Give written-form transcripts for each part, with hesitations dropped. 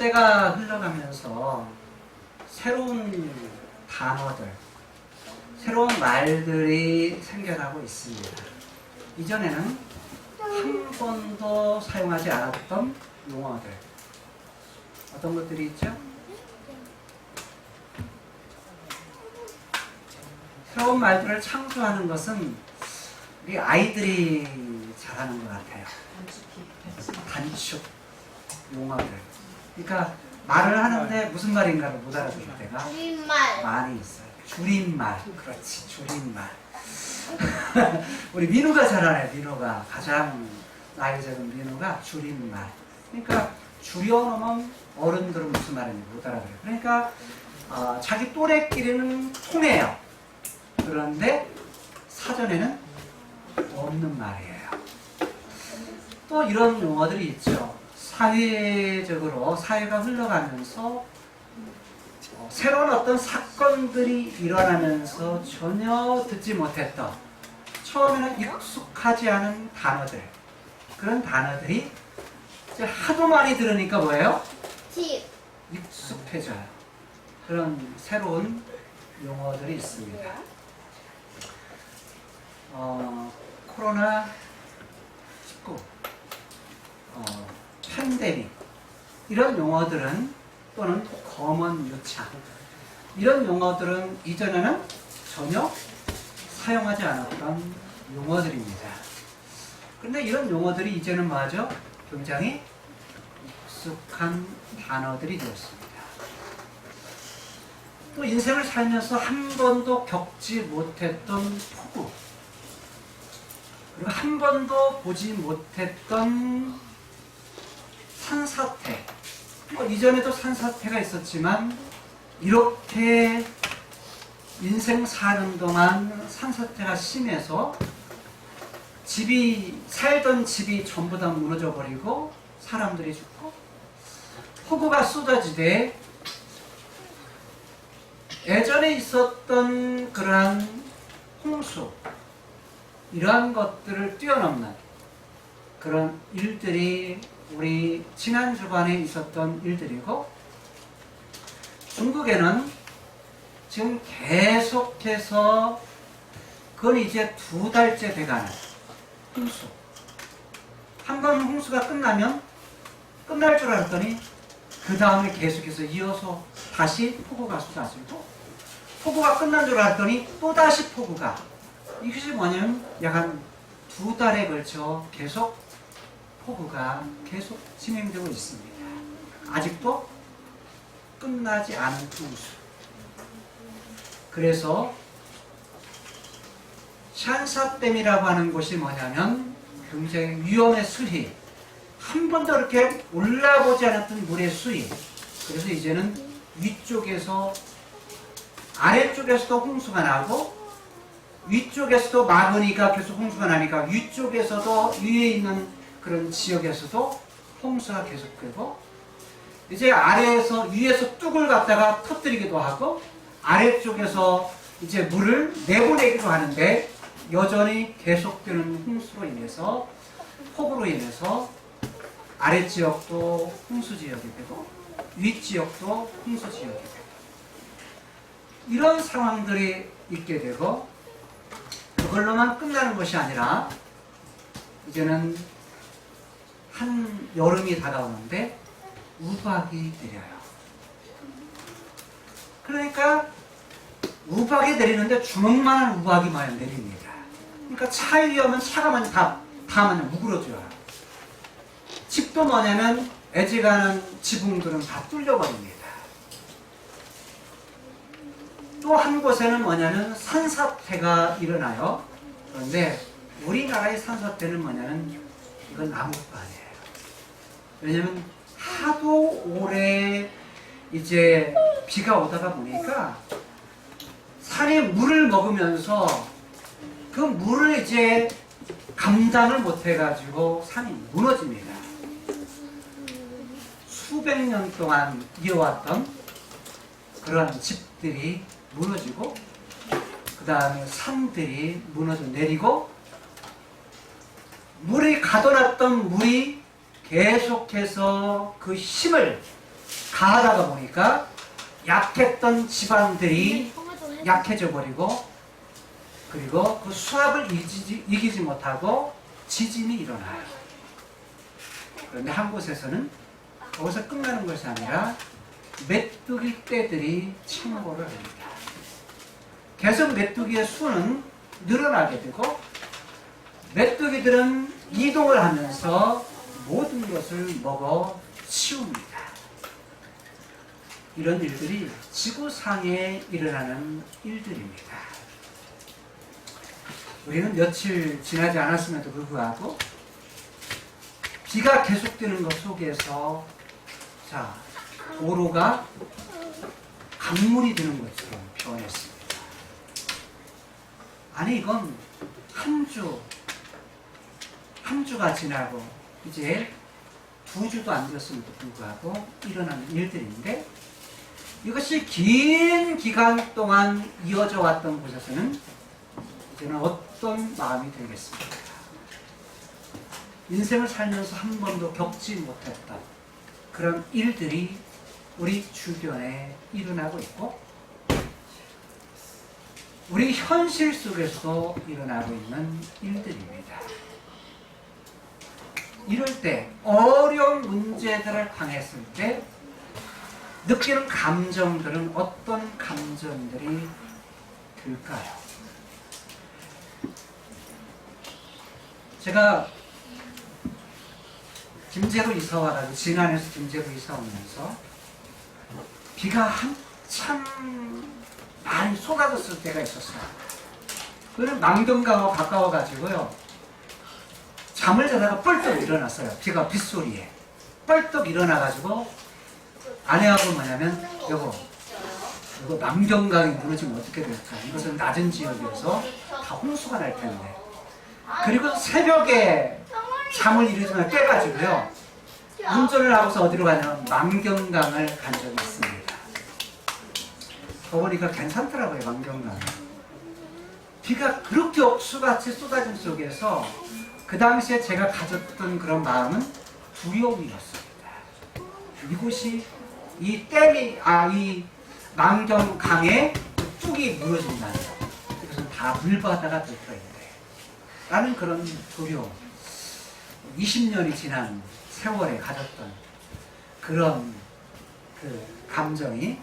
시대가 흘러가면서 새로운 단어들, 새로운 말들이 생겨나고 있습니다. 이전에는 한 번도 사용하지 않았던 용어들, 어떤 것들이 있죠? 새로운 말들을 창조하는 것은 우리 아이들이 잘하는 것 같아요. 단축 용어들. 그러니까 말을 하는데 무슨 말인가를 못 알아들을 때가 줄임말. 많이 있어요. 줄임말. 그렇지, 줄임말. 우리 민우가 잘하네. 민우가 가장 나이 적은 민우가 줄임말. 그러니까 줄여놓으면 어른들은 무슨 말인지 못 알아들어요. 그러니까 자기 또래끼리는 통해요. 그런데 사전에는 없는 말이에요. 또 이런 용어들이 있죠. 사회적으로 사회가 흘러가면서 새로운 어떤 사건들이 일어나면서 전혀 듣지 못했던, 처음에는 익숙하지 않은 단어들, 그런 단어들이 이제 하도 많이 들으니까 뭐예요? 익숙해져요. 그런 새로운 용어들이 있습니다. 코로나 19, 팬데믹, 이런 용어들은, 또는 검언 유착, 이런 용어들은 이전에는 전혀 사용하지 않았던 용어들입니다. 그런데 이런 용어들이 이제는 뭐하죠? 굉장히 익숙한 단어들이 되었습니다. 또 인생을 살면서 한 번도 겪지 못했던 폭우, 그리고 한 번도 보지 못했던 산사태, 이전에도 산사태가 있었지만 이렇게 인생 사는 동안 산사태가 심해서 살던 집이 전부 다 무너져 버리고 사람들이 죽고 폭우가 쏟아지되, 예전에 있었던 그러한 홍수, 이러한 것들을 뛰어넘는 그런 일들이 우리 지난 주간에 있었던 일들이고, 중국에는 지금 계속해서 그건 이제 2달째 돼가는 홍수. 한 번 홍수가 끝나면 끝날 줄 알았더니 그 다음에 계속해서 이어서 다시 폭우가 쏟아지고, 폭우가 끝난 줄 알았더니 또다시 폭우가, 이것이 뭐냐면 약 한 2달에 걸쳐 계속 폭우가 계속 진행되고 있습니다. 아직도 끝나지 않은 홍수. 그래서 샨사댐이라고 하는 곳이 뭐냐면 굉장히 위험의 수위, 한 번도 이렇게 올라보지 않았던 물의 수위. 그래서 이제는 위쪽에서 아래쪽에서도 홍수가 나고, 위쪽에서도 막으니까 계속 홍수가 나니까 위쪽에서도, 위에 있는 그런 지역에서도 홍수가 계속되고, 이제 아래에서, 위에서 뚝을 갖다가 터뜨리기도 하고, 아래쪽에서 이제 물을 내보내기도 하는데, 여전히 계속되는 홍수로 인해서, 폭우로 인해서 아래지역도 홍수지역이 되고 윗지역도 홍수지역이 되고, 이런 상황들이 있게 되고, 그걸로만 끝나는 것이 아니라 이제는 한 여름이 다가오는데 우박이 내려요. 그러니까 우박이 내리는데 주먹만한 우박이 많이 내립니다. 그러니까 차 위에 오면 차가 많이 다 많이 우그러져요. 집도 뭐냐면 애지가는 지붕들은 다 뚫려버립니다. 또 한 곳에는 뭐냐면 산사태가 일어나요. 그런데 우리나라의 산사태는 뭐냐면 이건 나뭇밭이에요. 왜냐면 하도 오래 이제 비가 오다가 보니까 산이 물을 먹으면서 그 물을 이제 감당을 못해가지고 산이 무너집니다. 수백 년 동안 이어왔던 그런 집들이 무너지고, 그 다음에 산들이 무너져 내리고, 물이 가둬놨던 물이 계속해서 그 힘을 가하다가 보니까 약했던 집안들이 약해져 버리고, 그리고 그 수압을 이기지 못하고 지진이 일어나요. 그런데 한 곳에서는 거기서 끝나는 것이 아니라 메뚜기 떼들이 침몰을 합니다. 계속 메뚜기의 수는 늘어나게 되고, 메뚜기들은 이동을 하면서 모든 것을 먹어 치웁니다. 이런 일들이 지구상에 일어나는 일들입니다. 우리는 며칠 지나지 않았음에도 불구하고 비가 계속되는 것 속에서 도로가 강물이 되는 것처럼 표현했습니다. 아니 이건 한 주가 지나고 이제 2주도 안 되었음에도 불구하고 일어나는 일들인데, 이것이 긴 기간 동안 이어져 왔던 곳에서는 이제는 어떤 마음이 들겠습니까? 인생을 살면서 한 번도 겪지 못했던 그런 일들이 우리 주변에 일어나고 있고, 우리 현실 속에서도 일어나고 있는 일들입니다. 이럴 때 어려운 문제들을 당했을 때 느끼는 감정들은 어떤 감정들이 들까요? 제가 김제로 이사 와가지고, 진안에서 김제로 이사 오면서 비가 한참 많이 쏟아졌을 때가 있었어요. 그는 망경강하고 가까워가지고요, 잠을 자다가 뻘떡 일어났어요. 비가 빗소리에 뻘떡 일어나가지고 아내하고 뭐냐면, 여보, 이거 망경강이 무너지면 어떻게 될까? 이것은 낮은 지역이어서 다 홍수가 날 텐데. 그리고 새벽에 잠을 이루지만 깨가지고요, 운전을 하고서 어디로 가냐면 망경강을 간 적이 있습니다. 가보니까 괜찮더라고요, 망경강. 비가 그렇게 억수같이 쏟아진 속에서 그 당시에 제가 가졌던 그런 마음은 두려움이었습니다. 이곳이 이 망경강에 뚝이 무너진다는 것, 이것은 다 물바다가 될 거인데 라는 그런 두려움, 20년이 지난 세월에 가졌던 그런 그 감정이,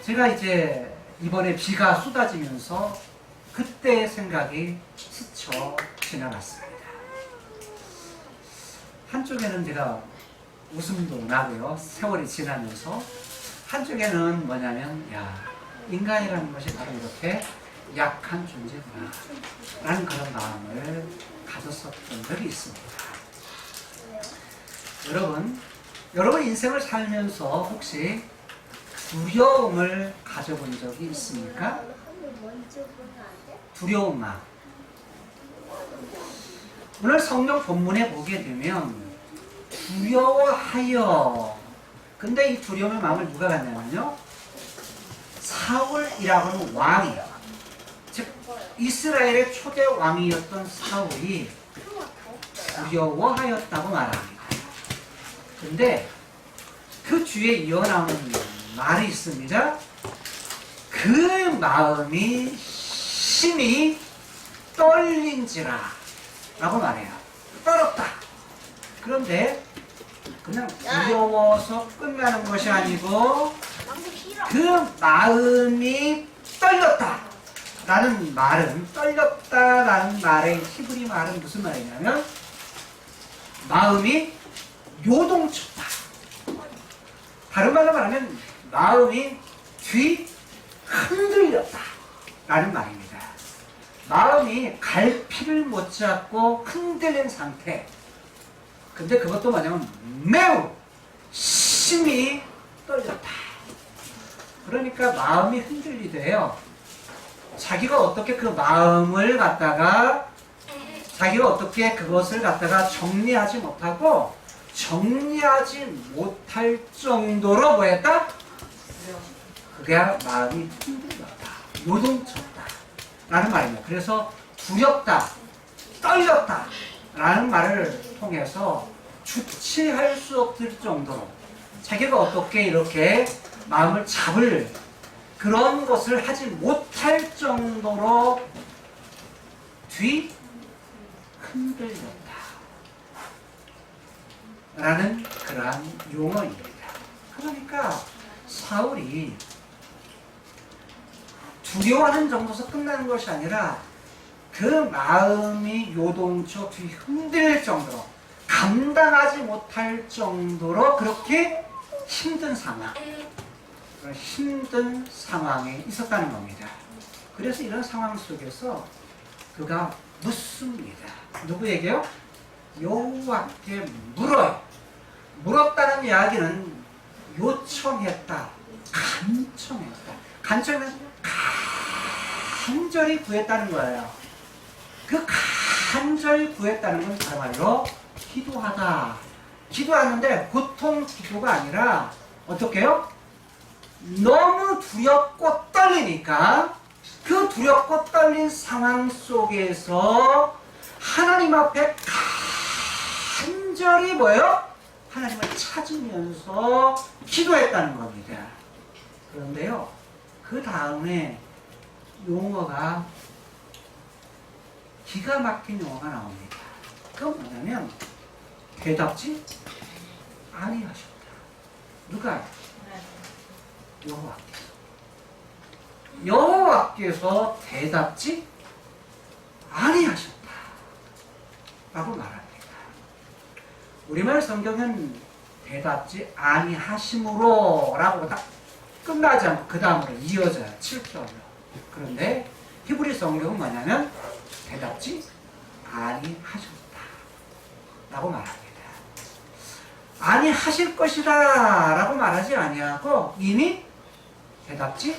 제가 이제 이번에 비가 쏟아지면서 그때의 생각이 스쳐 지나갔습니다. 한쪽에는 제가 웃음도 나고요, 세월이 지나면서. 한쪽에는 뭐냐면, 인간이라는 것이 바로 이렇게 약한 존재구나 라는 그런 마음을 가졌었던 적이 있습니다. 여러분 인생을 살면서 혹시 두려움을 가져본 적이 있습니까? 두려운 마음. 오늘 성경 본문에 보게 되면 두려워하여, 근데 이 두려움의 마음을 누가 갖냐면요, 사울이라고 하는 왕이, 즉 이스라엘의 초대 왕이었던 사울이 두려워하였다고 말합니다. 근데 그 뒤에 이어나오는 말이 있습니다. 그 마음이 심히 떨린지라 라고 말해요. 떨었다. 그런데 그냥 두려워서 끝나는 것이 아니고 그 마음이 떨렸다 라는 말은, 떨렸다 라는 말의 히브리 말은 무슨 말이냐면, 마음이 요동쳤다. 다른 말로 말하면 마음이 흔들렸다 라는 말입니다. 마음이 갈피를 못 잡고 흔들린 상태. 근데 그것도 뭐냐면 매우 심히 떨렸다. 그러니까 마음이 흔들리대요. 자기가 어떻게 그 마음을 갖다가, 자기가 어떻게 그것을 갖다가 정리하지 못하고, 정리하지 못할 정도로 뭐였다? 그게 마음이 흔들렸다, 요동쳤다 라는 말입니다. 그래서 두렵다, 떨렸다 라는 말을 통해서 주체할 수 없을 정도로 자기가 어떻게 이렇게 마음을 잡을 그런 것을 하지 못할 정도로 뒤 흔들렸다 라는 그러한 용어입니다. 그러니까 사울이 두려워하는 정도에서 끝나는 것이 아니라 그 마음이 요동쳐 뒤 흔들릴 정도로 감당하지 못할 정도로 그렇게 힘든 상황, 힘든 상황에 있었다는 겁니다. 그래서 이런 상황 속에서 그가 묻습니다. 누구에게요? 여호와께 물어요. 물었다는 이야기는 요청했다, 간청했다. 간청은 간절히 구했다는 거예요. 그 간절히 구했다는 건 정말로 기도하다. 기도하는데 보통 기도가 아니라 어떻게 해요? 너무 두렵고 떨리니까 그 두렵고 떨린 상황 속에서 하나님 앞에 간절히 뭐예요? 하나님을 찾으면서 기도했다는 겁니다. 그런데요, 그 다음에 용어가 기가 막힌 용어가 나옵니다. 그건 뭐냐면 대답지 아니하셨다. 누가? 여호와께서. 여호와께서 대답지 아니하셨다 라고 말합니다. 우리말 성경은 대답지 아니하심으로 라고 딱 끝나지 않고 그 다음으로 이어져요. 7절로. 그런데 히브리 성경은 뭐냐면 대답지 아니하셨다 라고 말합니다. 아니하실 것이다 라고 말하지 아니하고 이미 대답지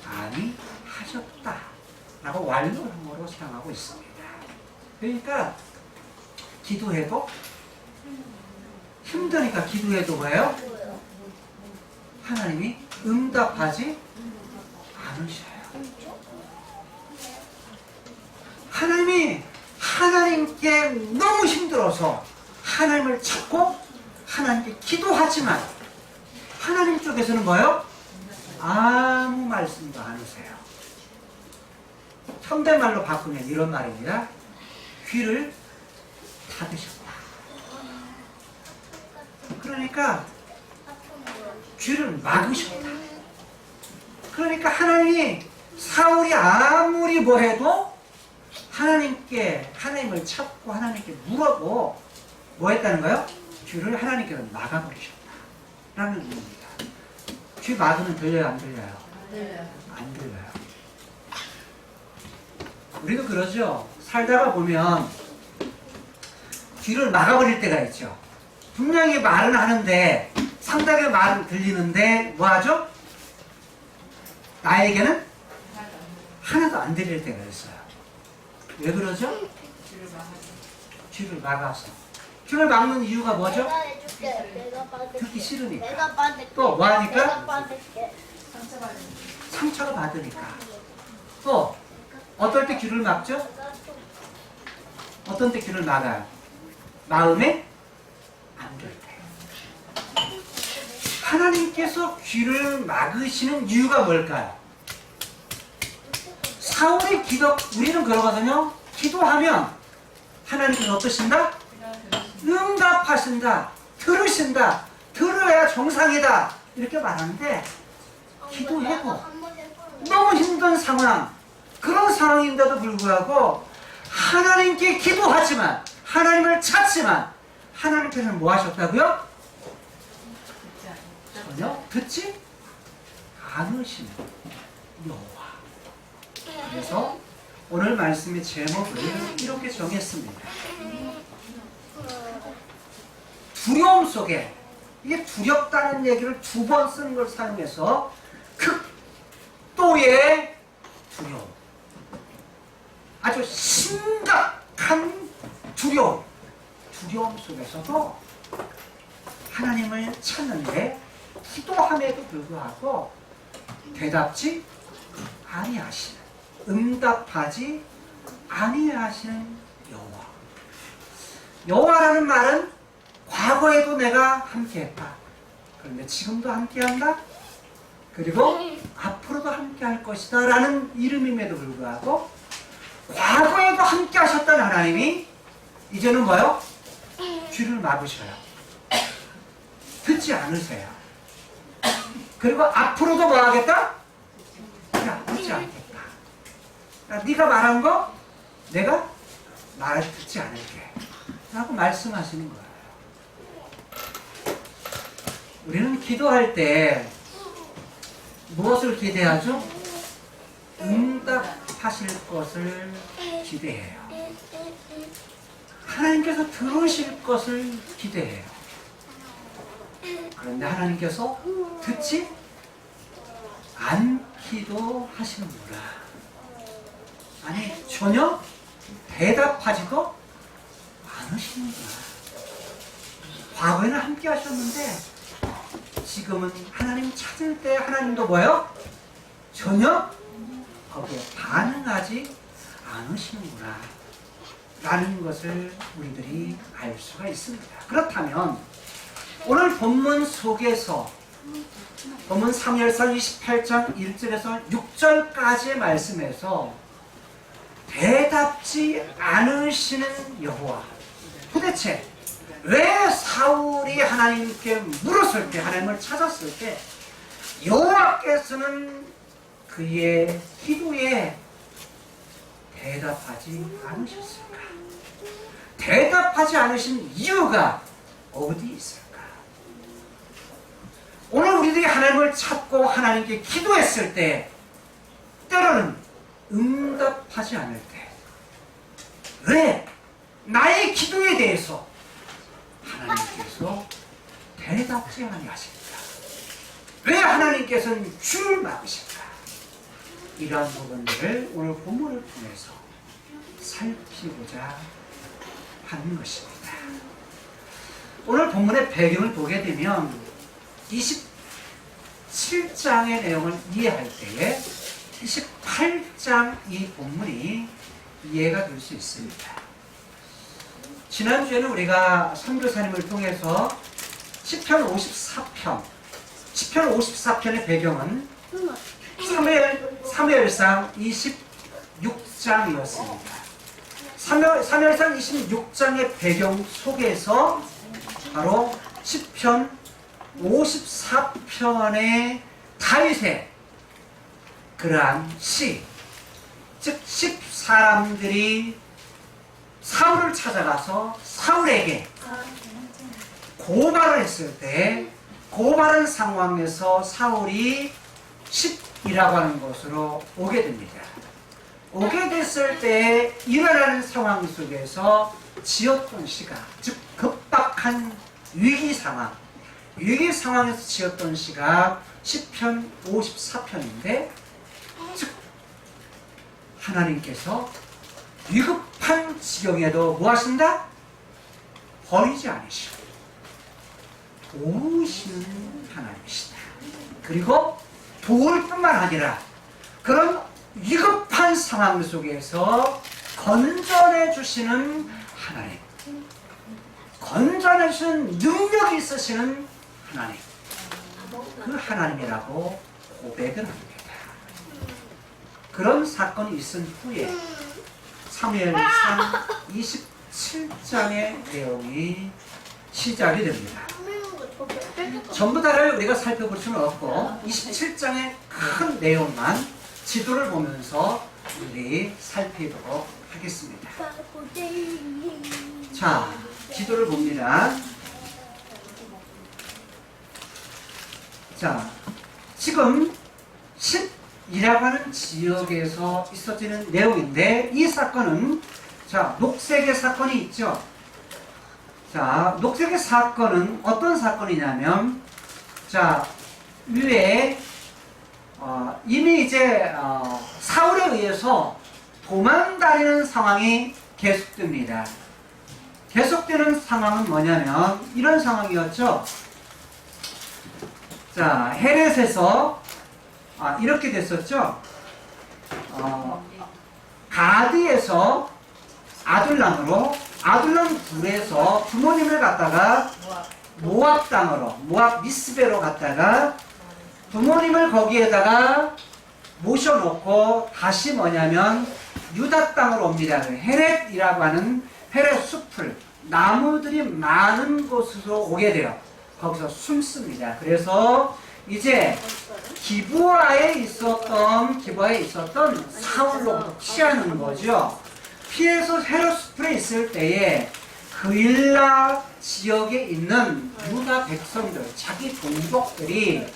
아니하셨다 라고 완료형으로 사용하고 있습니다. 그러니까 기도해도 힘드니까 기도해도 뭐예요? 하나님이 응답하지 않으셔요. 하나님이 하나님께 너무 힘들어서 하나님을 찾고 하나님께 기도하지만 하나님 쪽에서는 뭐예요? 아무 말씀도 안 하세요. 현대말로 바꾸면 이런 말입니다. 귀를 닫으셨다. 그러니까 귀를 막으셨다. 그러니까 하나님이 사울이 아무리 뭐 해도 하나님께 하나님을 찾고 하나님께 물어도 뭐 했다는 거예요? 귀를 하나님께서 막아버리셨다 라는 의미입니다. 귀 막으면 들려요? 안 들려요? 안 들려요. 우리도 그러죠. 살다가 보면 귀를 막아버릴 때가 있죠. 분명히 말은 하는데 상대의 말은 들리는데 뭐하죠? 나에게는 하나도 안 들릴 때가 있어요. 왜 그러죠? 귀를 막아서. 귀를 막는 이유가 뭐죠? 듣기 싫으니까. 또 뭐하니까? 상처를 받으니까. 또 어떨 때 귀를 막죠? 어떤 때 귀를 막아요? 마음에 안 들 때. 하나님께서 귀를 막으시는 이유가 뭘까요? 사울의 기도, 우리는 그러거든요. 기도하면 하나님께서 어떠신다? 응답하신다. 들으신다. 들어야 정상이다. 이렇게 말하는데 기도해도 너무 힘든 상황, 그런 상황인데도 불구하고 하나님께 기도하지만 하나님을 찾지만 하나님께서는 뭐 하셨다고요? 전혀 듣지 않으시는 여호와. 그래서 오늘 말씀의 제목을 이렇게 정했습니다. 두려움 속에, 이게 두렵다는 얘기를 2번 쓰는 걸 사용해서 극도의 두려움, 아주 심각한 두려움 속에서도 하나님을 찾는데 기도함에도 불구하고 대답지 아니하시는, 응답하지 아니하시는 여호와. 여호와라는 말은 과거에도 내가 함께했다, 그런데 지금도 함께한다? 그리고 앞으로도 함께할 것이다 라는 이름임에도 불구하고 과거에도 함께하셨던 하나님이 이제는 뭐요? 귀를 막으셔요. 듣지 않으세요. 그리고 앞으로도 뭐 하겠다? 야, 듣지 않겠다. 야, 네가 말한 거 내가 말을 듣지 않을게 라고 말씀하시는 거예요. 우리는 기도할 때 무엇을 기대하죠? 응답하실 것을 기대해요. 하나님께서 들으실 것을 기대해요. 그런데 하나님께서 듣지 않기도 하시는구나. 아니, 전혀 대답하지도 않으시는구나. 과거에는 함께 하셨는데 지금은 하나님 찾을 때 하나님도 뭐예요? 전혀 거기에 반응하지 않으시는구나 라는 것을 우리들이 알 수가 있습니다. 그렇다면 오늘 본문 속에서 본문 사무엘상 28장 1절에서 6절까지의 말씀에서 대답지 않으시는 여호와, 도대체 왜 사울이 하나님께 물었을 때, 하나님을 찾았을 때 여호와께서는 그의 기도에 대답하지 않으셨을까? 대답하지 않으신 이유가 어디 있을까? 오늘 우리들이 하나님을 찾고 하나님께 기도했을 때 때로는 응답하지 않을 때 왜 나의 기도에 대해서 하나님께서 대답지 아니하실까? 왜 하나님께서는 귀를 막으실까? 이러한 부분들을 오늘 본문을 통해서 살피고자 하는 것입니다. 오늘 본문의 배경을 보게 되면 27장의 내용을 이해할 때에 28장 이 본문이 이해가 될 수 있습니다. 지난주에는 우리가 선교사님을 통해서 시편 54편의 배경은 사무엘상 26장이었습니다. 사무엘상 26장의 배경 속에서 바로 시편 54편의 다윗의 그러한 시, 즉 10사람들이 사울을 찾아가서 사울에게 고발을 했을 때 고발한 상황에서 사울이 10이라고 하는 곳으로 오게 됩니다. 오게 됐을 때 일어나는 상황 속에서 지었던 시가, 즉 급박한 위기 상황에서 지었던 시가 시편 54편인데, 즉 하나님께서 위급한 지경에도 뭐 하신다? 버리지 않으시고 도우시는 하나님이시다. 그리고 도울 뿐만 아니라 그런 위급한 상황 속에서 건져내 주시는 하나님, 건져내 주시는 능력이 있으시는 하나님, 그 하나님이라고 고백을 합니다. 그런 사건이 있은 후에 사무엘상 27장의 내용이 시작이 됩니다. 전부 다를 우리가 살펴볼 수는 없고 27장의 큰 내용만 지도를 보면서 우리 살피도록 하겠습니다. 자, 지도를 봅니다. 자, 지금 10이라고 하는 지역에서 있어지는 내용인데, 이 사건은, 자, 녹색의 사건이 있죠. 자, 녹색의 사건은 어떤 사건이냐면, 자, 위에 이미 이제 사울에 의해서 도망다니는 상황이 계속됩니다. 계속되는 상황은 뭐냐면 이런 상황이었죠. 자, 헤렛에서 이렇게 됐었죠. 가드에서 아둘람으로, 아둘람 굴에서 부모님을 갖다가 모압 땅으로, 모압 미스베로 갔다가 부모님을 거기에다가 모셔놓고 다시 뭐냐면 유다 땅으로 옵니다. 헤렛이라고 하는 헤렛 숲을 나무들이 많은 곳으로 오게 돼요. 거기서 숨습니다. 그래서 이제 기브아에 있었던 사울로부터 피하는 거죠. 피해서 헤롯 숲에 있을 때에 그일라 지역에 있는 유다 백성들, 자기 동족들이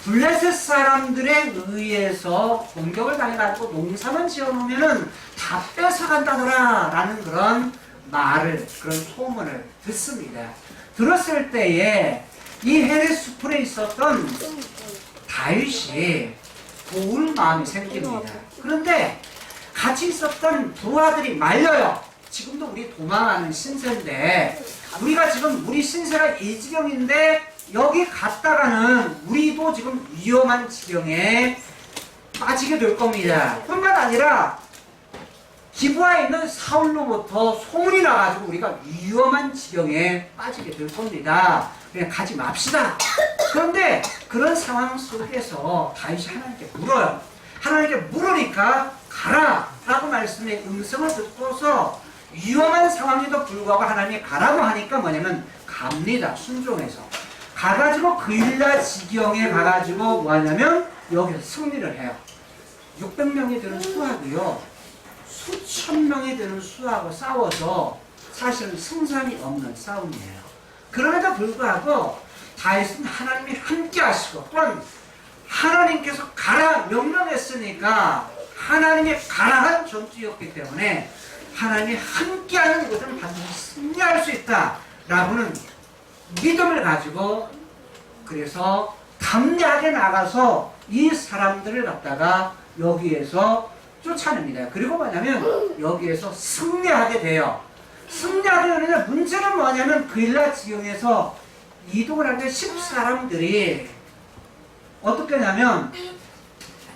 블레셋 사람들에 의해서 공격을 당해가지고 농사만 지어놓으면은 다 뺏어간다더라 라는 그런 말을, 그런 소문을 듣습니다. 들었을 때에 이 헤렛 숲에 있었던 다윗이 도울 마음이 생깁니다. 그런데 같이 있었던 부하들이 말려요. 지금도 우리 도망하는 신세인데, 우리가 지금 우리 신세가 이 지경인데 여기 갔다가는 우리도 지금 위험한 지경에 빠지게 될 겁니다. 뿐만 아니라 기브아에 있는 사울로부터 소문이 나가지고 우리가 위험한 지경에 빠지게 될 겁니다. 그냥 가지 맙시다. 그런데 그런 상황 속에서 다윗이 하나님께 물어요. 하나님께 물으니까 가라 라고 말씀의 음성을 듣고서 위험한 상황에도 불구하고 하나님이 가라고 하니까 뭐냐면 갑니다. 순종해서 가가지고 그일라 지경에 가가지고 뭐하냐면 여기서 승리를 해요. 600명이 되는 수하고요, 수천 명이 되는 수하고 싸워서 사실은 승산이 없는 싸움이에요. 그럼에도 불구하고 다윗은 하나님이 함께 하시고, 또한 하나님께서 가라 명령했으니까 하나님이 가라한 전투였기 때문에 하나님이 함께하는 것은 반드시 승리할 수 있다라고는 믿음을 가지고, 그래서 담대하게 나가서 이 사람들을 갖다가 여기에서 쫓아냅니다. 그리고 뭐냐면 여기에서 승리하게 돼요. 승리하게 되는데 문제는 뭐냐면 그일라 지경에서 이동을 할 때 10사람들이 어떻게 하냐면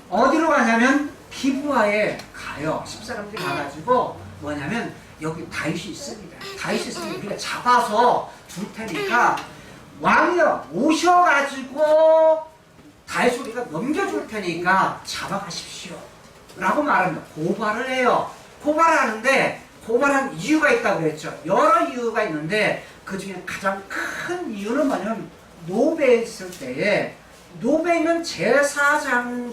어디로 가냐면 기브아에 가요. 10사람들이 가가지고 뭐냐면 여기 다윗이 있습니다. 다윗이 있으면 우리가 잡아서 줄 테니까 왕이요 오셔가지고 다윗을 우리가 넘겨줄 테니까 잡아가십시오 라고 말합니다. 고발을 해요. 고발을 하는데 고발한 이유가 있다고 그랬죠. 여러 이유가 있는데 그 중에 가장 큰 이유는 뭐냐면 노베에 있을 때에 노베에 있는 제사장이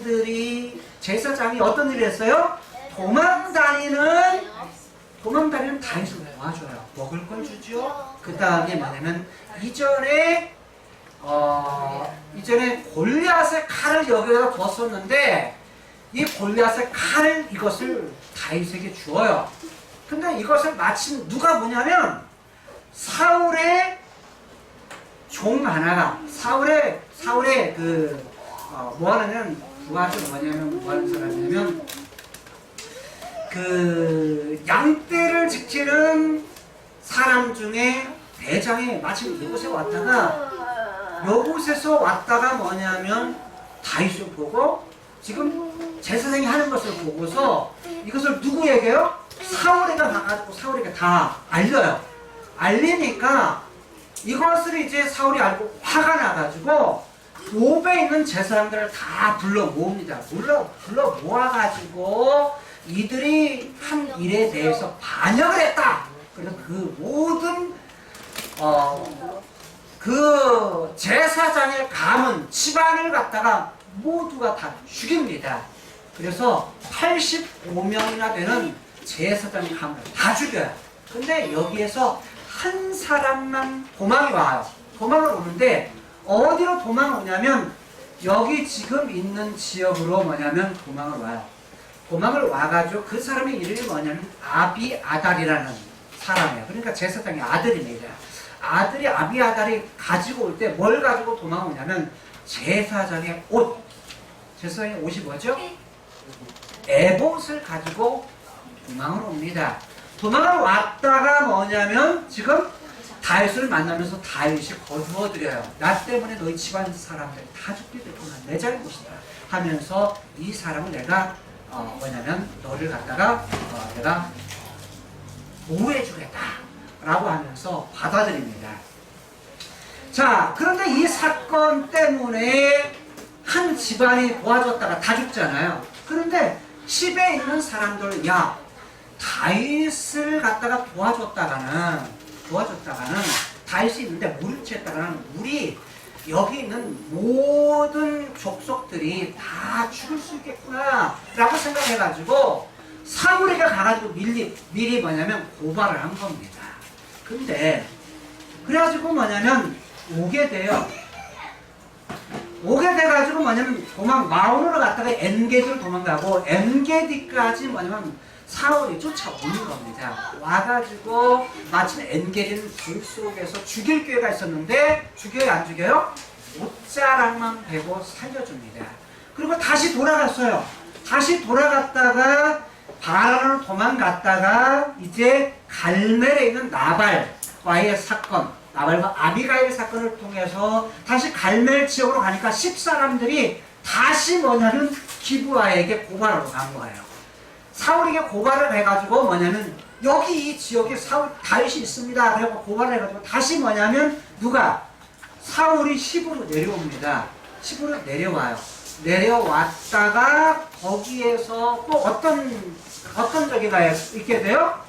어떤 일을 했어요? 도망다니는 다윗을 도와줘요. 먹을 걸 주죠. 그 다음에 뭐냐면 이전에 골리앗의 칼을 여기다 뒀었는데 이 골리앗의 칼을 이것을 다윗에게 주어요. 근데 이것을 마침 누가 보냐면 사울의 종 하나가 사울의 뭐하는 부하들 뭐하는 사람이냐면 그 양떼를 지키는 사람 중에 대장이 마침 이곳에 왔다가 뭐냐면 다윗을 보고 지금 제사장이 하는 것을 보고서 이것을 누구에게요? 사울에게 가가지고 사울에게 다 알려요. 알리니까 이것을 이제 사울이 알고 화가 나가지고 노베에 있는 제사장들을 다 불러 모읍니다. 불러 모아가지고 이들이 한 일에 대해서 반역을 했다. 그래서 그 모든 그 제사장의 가문 집안을 갖다가 모두가 다 죽입니다. 그래서 85명이나 되는 제사장의 가문을 다 죽여요. 근데 여기에서 한 사람만 도망이 와요. 도망을 오는데 어디로 도망을 오냐면 여기 지금 있는 지역으로 뭐냐면 도망을 와요. 도망을 와가지고 그 사람의 이름이 뭐냐면 아비아달이라는 사람이에요. 그러니까 제사장의 아들입니다. 아들이 아비아달이 가지고 올 때 뭘 가지고 도망오냐면 제사장의 옷. 제사장의 옷이 뭐죠? 에봇을 가지고 도망을 옵니다. 도망을 왔다가 뭐냐면 지금 다윗을 만나면서 다윗이 거두어드려요. 나 때문에 너희 집안 사람들 다 죽게 됐구나. 내 잘못이다 하면서 이 사람을 내가 너를 갖다가 내가 보호해주겠다 라고 하면서 받아들입니다. 자, 그런데 이 사건 때문에 한 집안이 도와줬다가 다 죽잖아요. 그런데 10에 있는 사람들, 야, 다윗을 갖다가 도와줬다가는 다윗이 있는데 무리를 쳤다가는 우리 여기 있는 모든 족속들이 다 죽을 수 있겠구나 라고 생각해가지고 사울이가 가가지고 미리 뭐냐면 고발을 한 겁니다. 근데 그래가지고 뭐냐면 오게 돼가지고 뭐냐면 마온으로 갔다가 엔게디로 도망가고 엔게디까지 뭐냐면 사울이 쫓아오는 겁니다. 와가지고 마침 엔게디는 불 속에서 죽일 기회가 있었는데 죽여요 안 죽여요? 옷자락만 베고 살려줍니다. 그리고 다시 돌아갔어요. 다시 돌아갔다가 바란으로 도망갔다가 이제 갈멜에 있는 나발과의 사건, 나발과 아비가일 사건을 통해서 다시 갈멜 지역으로 가니까 10사람들이 다시 뭐냐면 기브아에게 고발하러 간 거예요. 사울에게 고발을 해가지고 뭐냐면 여기 이 지역에 다윗이 있습니다. 그래서 고발을 해가지고 다시 뭐냐면 누가? 사울이 시부로 내려옵니다. 시부로 내려와요. 내려왔다가 거기에서 또 어떤 저기가 있게 돼요?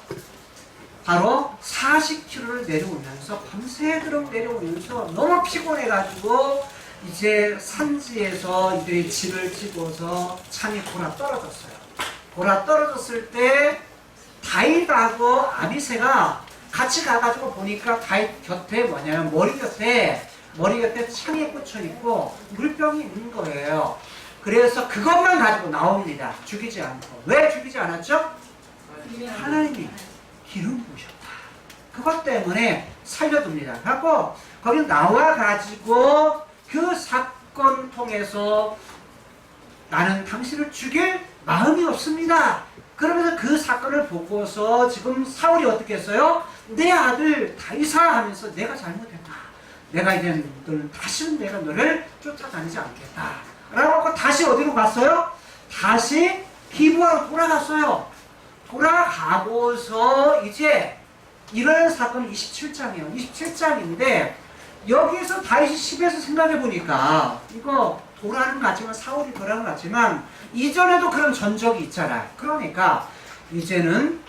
바로 40km를 내려오면서 밤새도록 내려오면서 너무 피곤해가지고 이제 산지에서 이들이 집을 짓고서 참이 골아 떨어졌어요. 골아 떨어졌을 때 다윗하고 아비새가 같이 가가지고 보니까 다윗 곁에 뭐냐면 머리 곁에 창에 꽂혀 있고 물병이 있는 거예요. 그래서 그것만 가지고 나옵니다. 죽이지 않고. 왜 죽이지 않았죠? 하나님이 기름 부으셨다. 그것 때문에 살려둡니다. 그래서 거기 나와가지고 그 사건 통해서 나는 당신을 죽일 마음이 없습니다. 그러면서 그 사건을 보고서 지금 사울이 어떻게 했어요? 내 아들 다윗아 하면서 내가 잘못했다. 내가 이제 다시는 내가 너를 쫓아다니지 않겠다. 라고 하고 다시 어디로 갔어요? 다시 기브아로 돌아갔어요. 돌아가고서 이제 이런 사건이 27장이에요. 27장인데 여기서 다윗이 10에서 생각해보니까 이거 도라는 것 같지만 사울이 도라는 것 같지만 이전에도 그런 전적이 있잖아요. 그러니까 이제는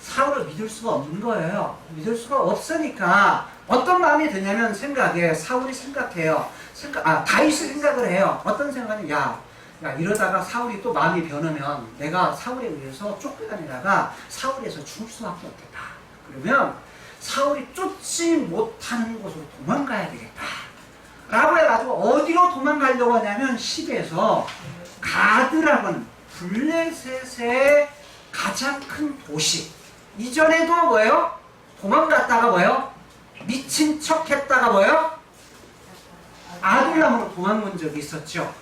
사울을 믿을 수가 없는 거예요. 믿을 수가 없으니까 어떤 마음이 드냐면 사울이 생각해요. 다윗이 생각을 해요. 어떤 생각은 야 이러다가 사울이 또 마음이 변하면 내가 사울에 의해서 쫓겨다니다가 사울에서 죽을 수밖에 없겠다. 그러면 사울이 쫓지 못하는 곳으로 도망가야 되겠다. 라고 해가지고 어디로 도망가려고 하냐면 10에서 가드라고는 블레셋의 가장 큰 도시. 이전에도 뭐예요? 도망갔다가 뭐예요? 미친 척 했다가 뭐예요? 아둘람으로 도망간 적이 있었죠.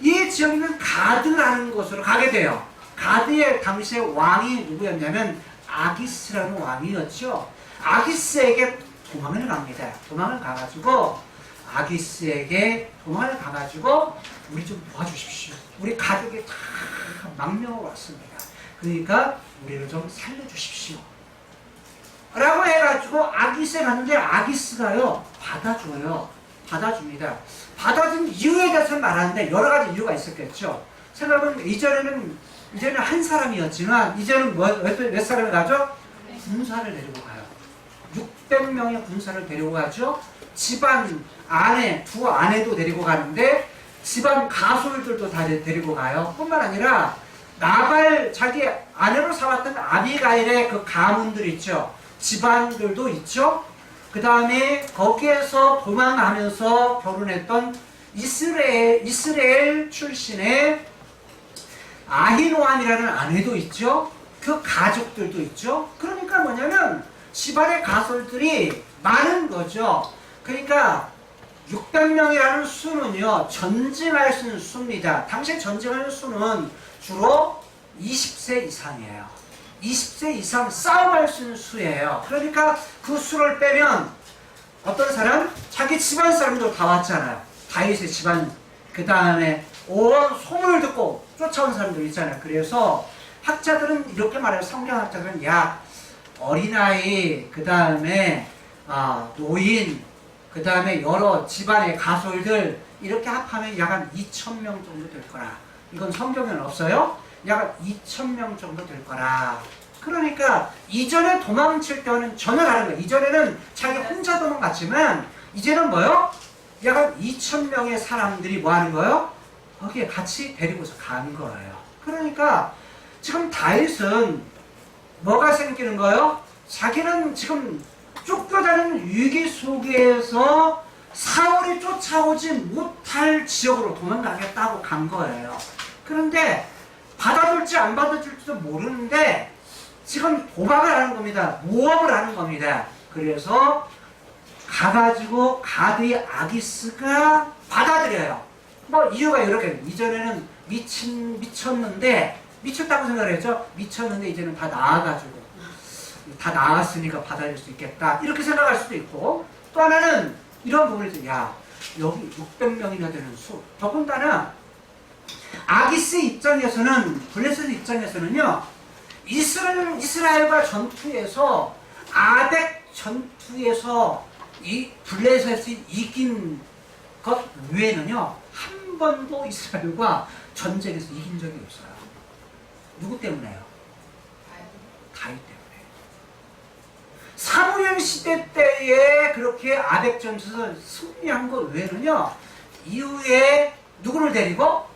이 지역에는 가드라는 곳으로 가게 돼요. 가드의 당시에 왕이 누구였냐면 아기스라는 왕이었죠. 아기스에게 도망을 갑니다. 도망을 가가지고 우리 좀 도와주십시오. 우리 가족이 다 망명을 왔습니다. 그러니까 우리를 좀 살려주십시오. 라고 해가지고 아기스에 갔는데 아기스가요 받아줍니다. 받아준 이유에 대해서 말하는데 여러 가지 이유가 있었겠죠. 생각은 이전에는 한 사람이었지만 이제는 몇 사람을 가죠? 군사를 데리고 가요. 600명의 군사를 데리고 가죠. 집안 아내, 두 아내도 데리고 가는데 집안 가솔들도 다 데리고 가요. 뿐만 아니라 나발 자기 아내로 삼았던 아비가일의 그 가문들 있죠. 집안들도 있죠. 그 다음에 거기에서 도망가면서 결혼했던 이스라엘 출신의 아히노암이라는 아내도 있죠. 그 가족들도 있죠. 그러니까 뭐냐면 집안의 가솔들이 많은 거죠. 그러니까 600명이라는 수는요, 전쟁할 수 있는 수입니다. 당시에 전쟁하는 수는 주로 20세 이상이에요. 20세 이상 싸움할 수 있는 수예요. 그러니까 그 수를 빼면 어떤 사람? 자기 집안 사람들 다 왔잖아요. 다윗의 집안, 그 다음에 온 소문을 듣고 쫓아온 사람들 있잖아요. 그래서 학자들은 이렇게 말해요. 성경학자들은 어린아이, 그 다음에 노인, 그 다음에 여러 집안의 가솔들 이렇게 합하면 약 한 2,000명 정도 될 거라. 이건 성경에는 없어요. 약 한 2,000명 정도 될 거라. 그러니까 이전에 도망칠 때는 전혀 다른 거예요. 이전에는 자기 혼자 도망갔지만 이제는 뭐요? 약 한 2,000명의 사람들이 뭐 하는 거예요? 거기에 같이 데리고서 간 거예요. 그러니까 지금 다윗은 뭐가 생기는 거예요? 자기는 지금 쫓겨다니는 위기 속에서 사울이 쫓아오지 못할 지역으로 도망가겠다고 간 거예요. 그런데 받아줄지 안 받아줄지도 모르는데 지금 도박을 하는 겁니다. 모험을 하는 겁니다. 그래서 가가지고 가드의 아기스가 받아들여요. 뭐 이유가 이렇게, 이전에는 미쳤는데 미쳤다고 생각을 했죠. 미쳤는데 이제는 다 나아가지고 다 나았으니까 받아들일 수 있겠다 이렇게 생각할 수도 있고, 또 하나는 이런 부분이죠. 야, 여기 600명이나 되는 수, 더군다나 아기스 입장에서는, 블레셋 입장에서는요, 이스라엘과 전투에서, 아벡 전투에서 이 블레셋이 이긴 것 외에는요 한 번도 이스라엘과 전쟁에서 이긴 적이 없어요. 누구 때문에요? 다윗 때문에. 사무엘 시대 때에 그렇게 아벡 전투에서 승리한 것 외에는요, 이후에 누구를 데리고?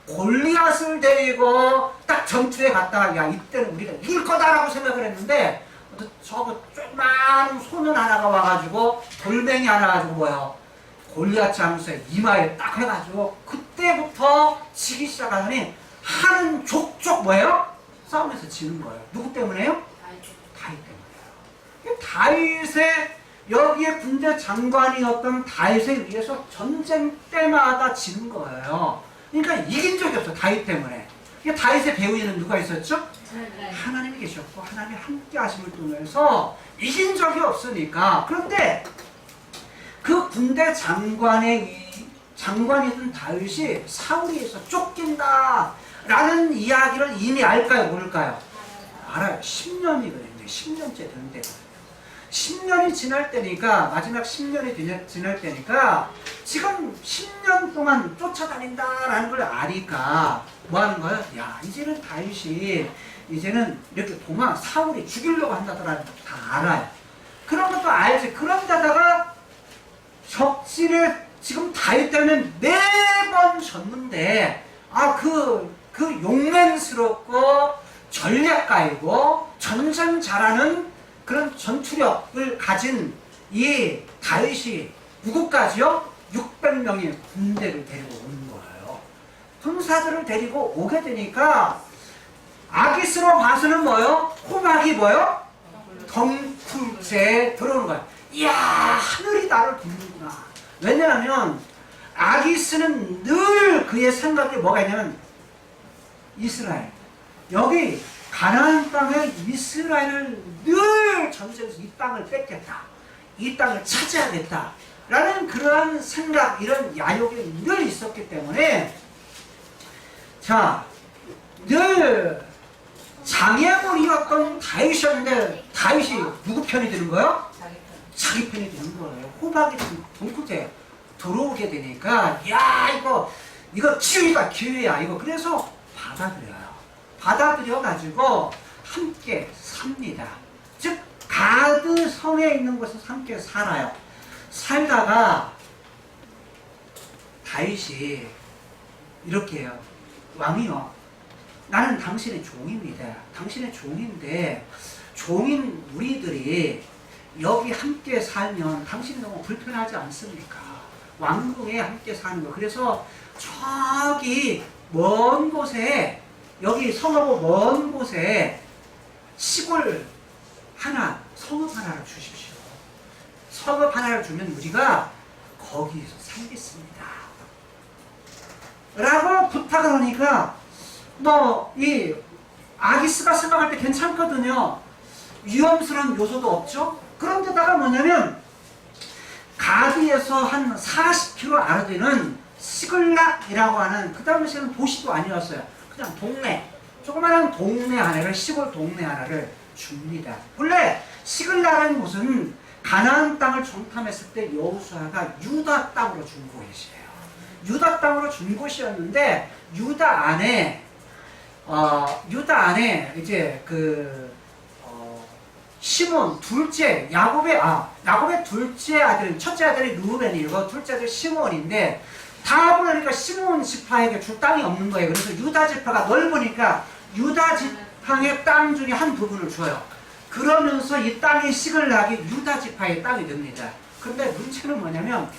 골리앗을 데리고 딱 전투에 갔다가, 야, 이때는 우리가 이길 거다라고 생각을 했는데, 저거 조그마한 소년 하나가 와가지고 돌멩이 하나 가지고 뭐요? 골리앗 장수의 이마에 딱 해가지고 그때부터 지기 시작하더니 하는 족족 뭐예요? 싸움에서 지는 거예요. 누구 때문에요? 다윗 때문에요. 다윗의, 여기에 군대 장관이었던 다윗에 의해서 전쟁 때마다 지는 거예요. 그러니까 이긴 적이 없어, 다윗 때문에. 다윗의 배후에는 누가 있었죠? 하나님이 계셨고 하나님이 함께 하심을 통해서 이긴 적이 없으니까. 그런데 그 군대 장관이던 다윗이 사울에 의해서 쫓긴다 라는 이야기를 이미 알까요? 모를까요? 알아요. 10년이거든요. 10년째 되는 때거든요. 10년이 지날 때니까, 마지막 10년이 지날 때니까 지금 10년 동안 쫓아다닌다라는 걸 아니까 뭐 하는 거예요? 야, 이제는 다윗이 이제는 이렇게 사울이 죽이려고 한다더라는 거 다 알아요. 그런 것도 알지. 그런데다가 적진에 지금 다윗 때문에 매번 졌는데, 그 용맹스럽고 전략가이고 전쟁 잘하는 그런 전투력을 가진 이 다윗이 누구까지요? 600명의 군대를 데리고 오는 거예요. 군사들을 데리고 오게 되니까 아기스로 봐서는 뭐요? 호박이 뭐요? 덩굴째 들어오는 거예요. 이야, 하늘이 나를 돕는구나. 왜냐하면 아기스는 늘 그의 생각에 뭐가 있냐면, 이스라엘, 여기 가나안 땅에 이스라엘을 늘 전쟁에서 이 땅을 뺏겠다, 이 땅을 차지하겠다 라는 그러한 생각, 이런 야욕이 늘 있었기 때문에, 자, 늘 장애물이었던 다윗이었는데 다윗이 누구 편이 되는 거예요? 자기 편이 되는 거예요. 호박이 동끝에 들어오게 되니까, 야, 이거 기회야 이거. 그래서 받아들여가지고 함께 삽니다. 즉 가드 성에 있는 곳에서 함께 살아요. 살다가 다윗이 이렇게 해요. 왕이요, 나는 당신의 종입니다. 당신의 종인데 종인 우리들이 여기 함께 살면 당신이 너무 불편하지 않습니까? 왕궁에 함께 사는 거. 그래서 저기 먼 곳에, 여기 성하고 먼 곳에 시골 하나, 성읍 하나를 주십시오. 성읍 하나를 주면 우리가 거기에서 살겠습니다 라고 부탁을 하니까, 이 아기스가 생각할 때 괜찮거든요. 위험스러운 요소도 없죠. 그런데다가 뭐냐면, 가드에서 한 40km 아래 되는 시글락이라고 하는, 그 당시에는 도시도 아니었어요. 그냥 동네, 조그마한 동네 하나를, 시골 동네 하나를 줍니다. 원래 시글락이라는 곳은 가나안 땅을 정탐했을 때 여호수아가 유다 땅으로 준 곳이에요. 유다 땅으로 준 곳이었는데 유다 안에 이제 시몬 둘째 야곱의 둘째 아들, 첫째 아들이 르우벤이고 둘째 아들 시몬인데 다 보니까 시몬 지파에게 줄 땅이 없는 거예요. 그래서 유다 지파가 넓으니까 유다 지파의 땅 중에 한 부분을 줘요. 그러면서 이 땅이 시글락이 유다 지파의 땅이 됩니다. 그런데 문제는 뭐냐면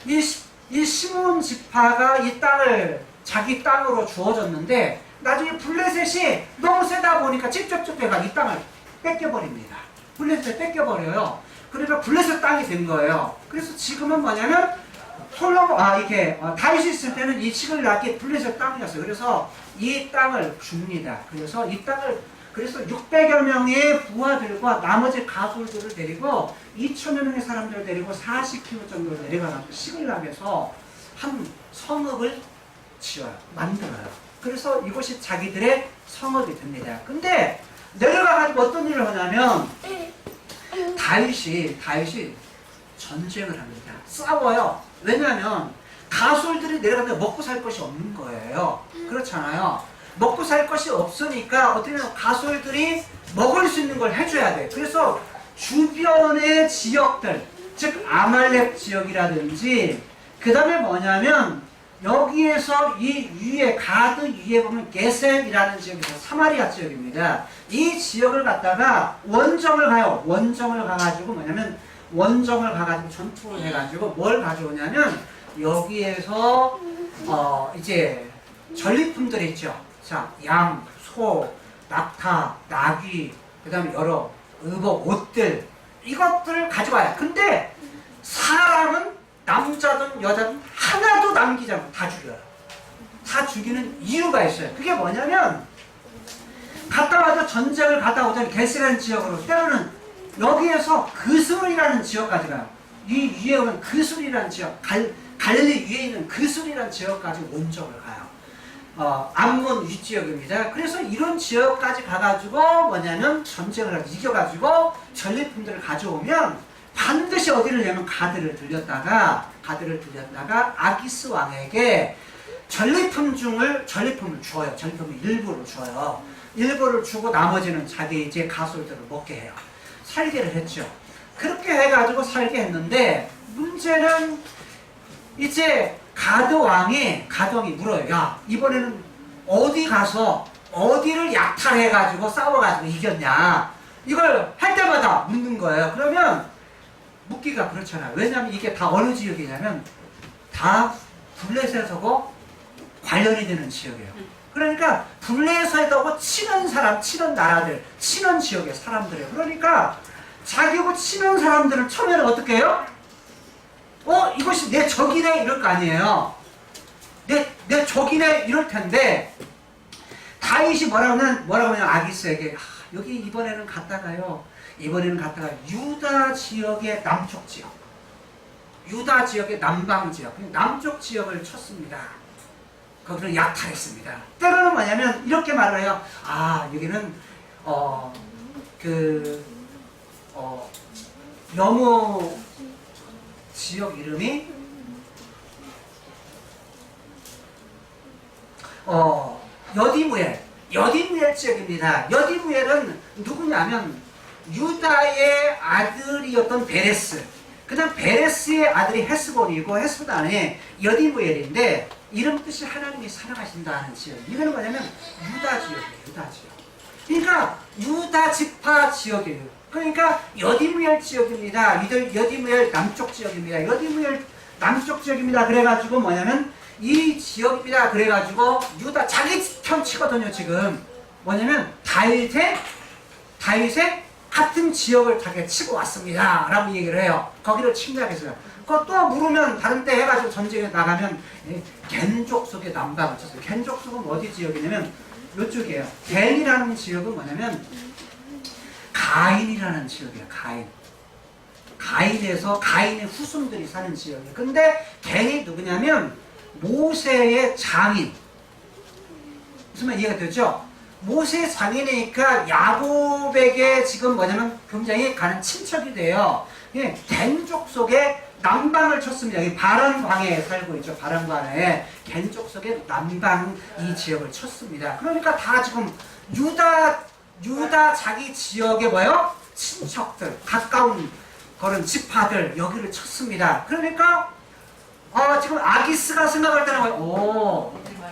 이 시몬 지파가 이 땅을 자기 땅으로 주어졌는데 나중에 블레셋이 너무 세다 보니까 직접적대가 이 땅을 뺏겨버립니다. 블레셋에 뺏겨버려요. 그러니까 블레셋 땅이 된 거예요. 그래서 지금은 뭐냐면 다윗이 있을 때는 이 시글락이 블레셋 땅이었어요. 그래서 이 땅을 줍니다. 그래서 600여 명의 부하들과 나머지 가솔들을 데리고 2,000여 명의 사람들을 데리고 40km 정도를 내려가서 시글락에서 한 성읍을 지어요. 만들어요. 그래서 이곳이 자기들의 성읍이 됩니다. 근데 내려가가지고 어떤 일을 하냐면 다윗이 전쟁을 합니다. 싸워요. 왜냐하면 가솔들이 내려가면 먹고 살 것이 없는 거예요. 그렇잖아요. 먹고 살 것이 없으니까 어떻게 보면 가솔들이 먹을 수 있는 걸 해줘야 돼. 그래서 주변의 지역들, 즉 아말렉 지역이라든지 그 다음에 뭐냐면 여기에서 이 위에 가드 위에 보면 게셈이라는 지역에서 사마리아 지역입니다. 이 지역을 갖다가 원정을 가요. 원정을 가가지고 뭐냐면 원정을 가가지고 전투를 해가지고 뭘 가져오냐면 여기에서 이제 전리품들이 있죠. 자, 양, 소, 낙타, 나귀, 그 다음에 여러 의복, 옷들 이것들을 가져와요. 근데 사람은 남자든 여자든 하나도 남기지 않고 다 죽여요. 다 죽이는 이유가 있어요. 그게 뭐냐면 갔다 와서 전쟁을 갔다 오자니 게스라는 지역으로 때로는 여기에서 그술이라는 지역까지 가요. 이 위에 오면 그술이라는 지역, 갈릴리 위에 있는 그술이라는 지역까지 원정을 가요. 암몬 윗지역입니다. 그래서 이런 지역까지 가가지고 뭐냐면 전쟁을 이겨가지고 전리품들을 가져오면 반드시 어디를 내면 가드를 들렸다가 아기스 왕에게 전리품을 줘요. 전리품을 일부를 줘요. 일부를 주고 나머지는 자기 이제 가솔들을 먹게 해요. 살게를 했죠. 그렇게 해가지고 살게 했는데 문제는 이제 가드 왕이 물어요. 야, 이번에는 어디 가서 어디를 약탈해가지고 싸워가지고 이겼냐? 이걸 할 때마다 묻는 거예요. 그러면 묻기가 그렇잖아요. 왜냐하면 이게 다 어느 지역이냐면 다 블레셋하고 관련이 되는 지역이에요. 그러니까 블레셋하고 친한 나라들, 친한 지역의 사람들이에요. 그러니까 자기하고 친한 사람들을 처음에는 어떻게 해요? 이것이 내 적이네 이럴 거 아니에요. 내 적이네 이럴 텐데 다윗이 뭐라고 하면 아기스에게 여기 이번에는 갔다가 유다 지역의 남쪽 지역, 유다 지역의 남방 지역, 남쪽 지역을 쳤습니다. 거기를 약탈했습니다. 때로는 뭐냐면 이렇게 말을 해요. 여기는 여무 지역 이름이 여디무엘 지역입니다. 여디무엘은 누구냐면 유다의 아들이었던 베레스, 그 다음 베레스의 아들이 헤스본이고 헤스본 안에 여디무엘인데 이름 뜻이 하나님이 사랑하신다는 지역. 이거는 뭐냐면 유다 지역이에요. 유다 지역. 그러니까 유다 지파 지역이에요. 그러니까 여디무엘 지역입니다. 여디무엘 남쪽 지역입니다. 여디무엘 남쪽 지역입니다. 그래가지고 뭐냐면 이 지역입니다. 그래가지고 유다 자기 편 치거든요. 지금 뭐냐면 다윗의 같은 지역을 자기가 치고 왔습니다. 라고 얘기를 해요. 거기를 침략했어요. 그거 또 물으면 다른 때 해가지고 전쟁에 나가면 겐족속의 남방을 쳤어요. 겐족속은 어디 지역이냐면 이쪽이에요. 겐이라는 지역은 뭐냐면 가인이라는 지역이에요. 가인의 후손들이 사는 지역이에요. 근데 겐이 누구냐면 모세의 장인. 무슨 말 이해가 되죠? 모세의 장인이니까 야곱에게 지금 뭐냐면 굉장히 가는 친척이 돼요. 예, 겐족 속에 남방을 쳤습니다. 이 바람광에 살고 있죠. 바람광에 겐족 속에 남방 이 지역을 쳤습니다. 그러니까 다 지금 유다 자기 지역에 뭐요? 친척들, 가까운 그런 지파들 여기를 쳤습니다. 그러니까 지금 아기스가 생각할 때는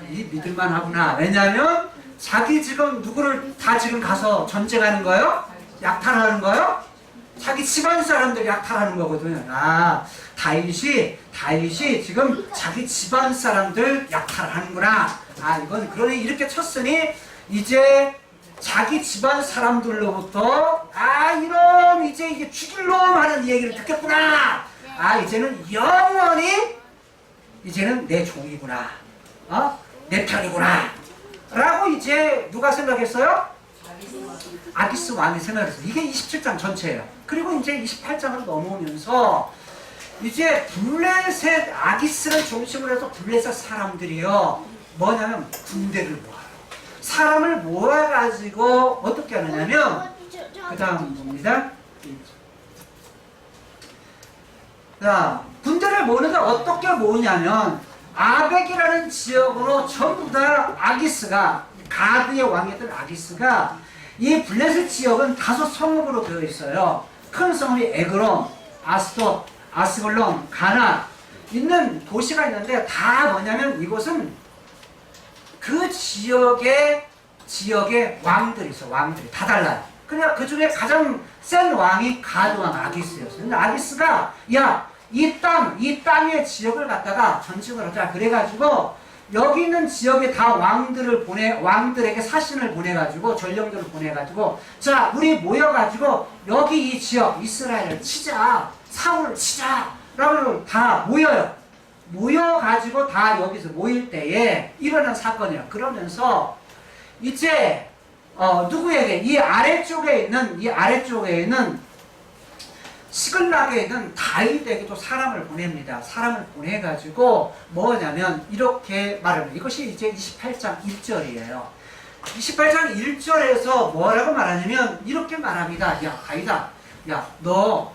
이 믿을만하구나. 왜냐하면 자기 지금 누구를 다 지금 가서 전쟁하는 거예요? 약탈하는 거예요? 자기 집안 사람들 약탈하는 거거든요. 다윗이 지금 자기 집안 사람들 약탈하는구나. 이건 그러니 이렇게 쳤으니 이제 자기 집안 사람들로부터 이놈 이제 이게 죽일 놈 하는 얘기를 듣겠구나. 이제는 영원히 이제는 내 종이구나. 내 편이구나. 라고 이제 누가 생각했어요? 아기스 왕이 생각했어요. 이게 27장 전체예요. 그리고 이제 28장으로 넘어오면서 이제 블레셋 아기스를 중심으로 해서 블레셋 사람들이요 뭐냐면 군대를 모아요. 사람을 모아가지고 어떻게 하느냐면 그 다음 봅니다. 자, 군대를 모으는데 어떻게 모으냐면 아벡이라는 지역으로 전부 다 아기스가 가드의 왕이었던 아기스가 이 블레셋 지역은 5성읍으로 되어 있어요. 큰 성읍이 에그론, 아스돗, 아스글론, 가나 있는 도시가 있는데 다 뭐냐면 이곳은 그 지역의 왕들이 있어. 왕들이 다 달라요. 그냥 그 중에 가장 센 왕이 가드 왕 아기스였어요. 근데 아기스가 이 땅의 지역을 갖다가 전쟁을 하자. 그래가지고 여기 있는 지역에 다 왕들에게 사신을 보내가지고 전령들을 보내가지고 자 우리 모여가지고 여기 이 지역 이스라엘을 치자. 사울을 치자. 라고 다 모여요. 모여가지고 다 여기서 모일 때에 일어난 사건이에요. 그러면서 이제 누구에게 이 아래쪽에 있는 시글락에 있는 다윗에게도 사람을 보냅니다. 사람을 보내가지고 뭐냐면 이렇게 말합니다. 이것이 이제 28장 1절이에요. 28장 1절에서 뭐라고 말하냐면 이렇게 말합니다. 야 다윗아, 너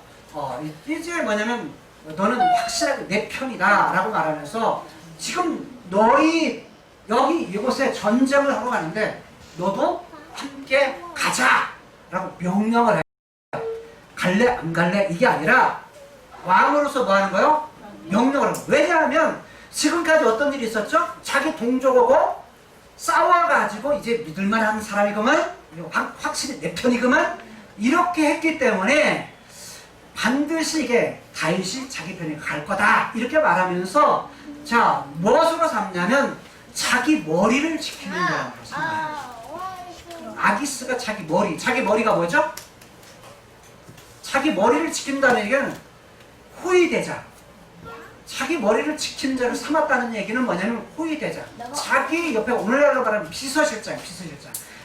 이제 뭐냐면 너는 확실하게 내 편이다 라고 말하면서 지금 너희 여기 이곳에 전쟁을 하러 가는데 너도 함께 가자 라고 명령을 해요. 갈래 안 갈래 이게 아니라 왕으로서 뭐 하는 거예요? 명령을 하는 거예요. 왜냐하면 지금까지 어떤 일이 있었죠? 자기 동족하고 싸워가지고 이제 믿을만한 사람이구만, 확실히 내 편이구만 이렇게 했기 때문에 반드시 이게 다윗이 자기 편에 갈 거다 이렇게 말하면서 자 무엇으로 삼냐면 자기 머리를 지키는 거라고 삼아요. 아기스가 자기 머리가 뭐죠? 자기 머리를 지킨다는 얘기는 호위대장. 자기 머리를 지키는 자를 삼았다는 얘기는 뭐냐면 호위대장. 자기 옆에 오늘날로 말하면 비서실장.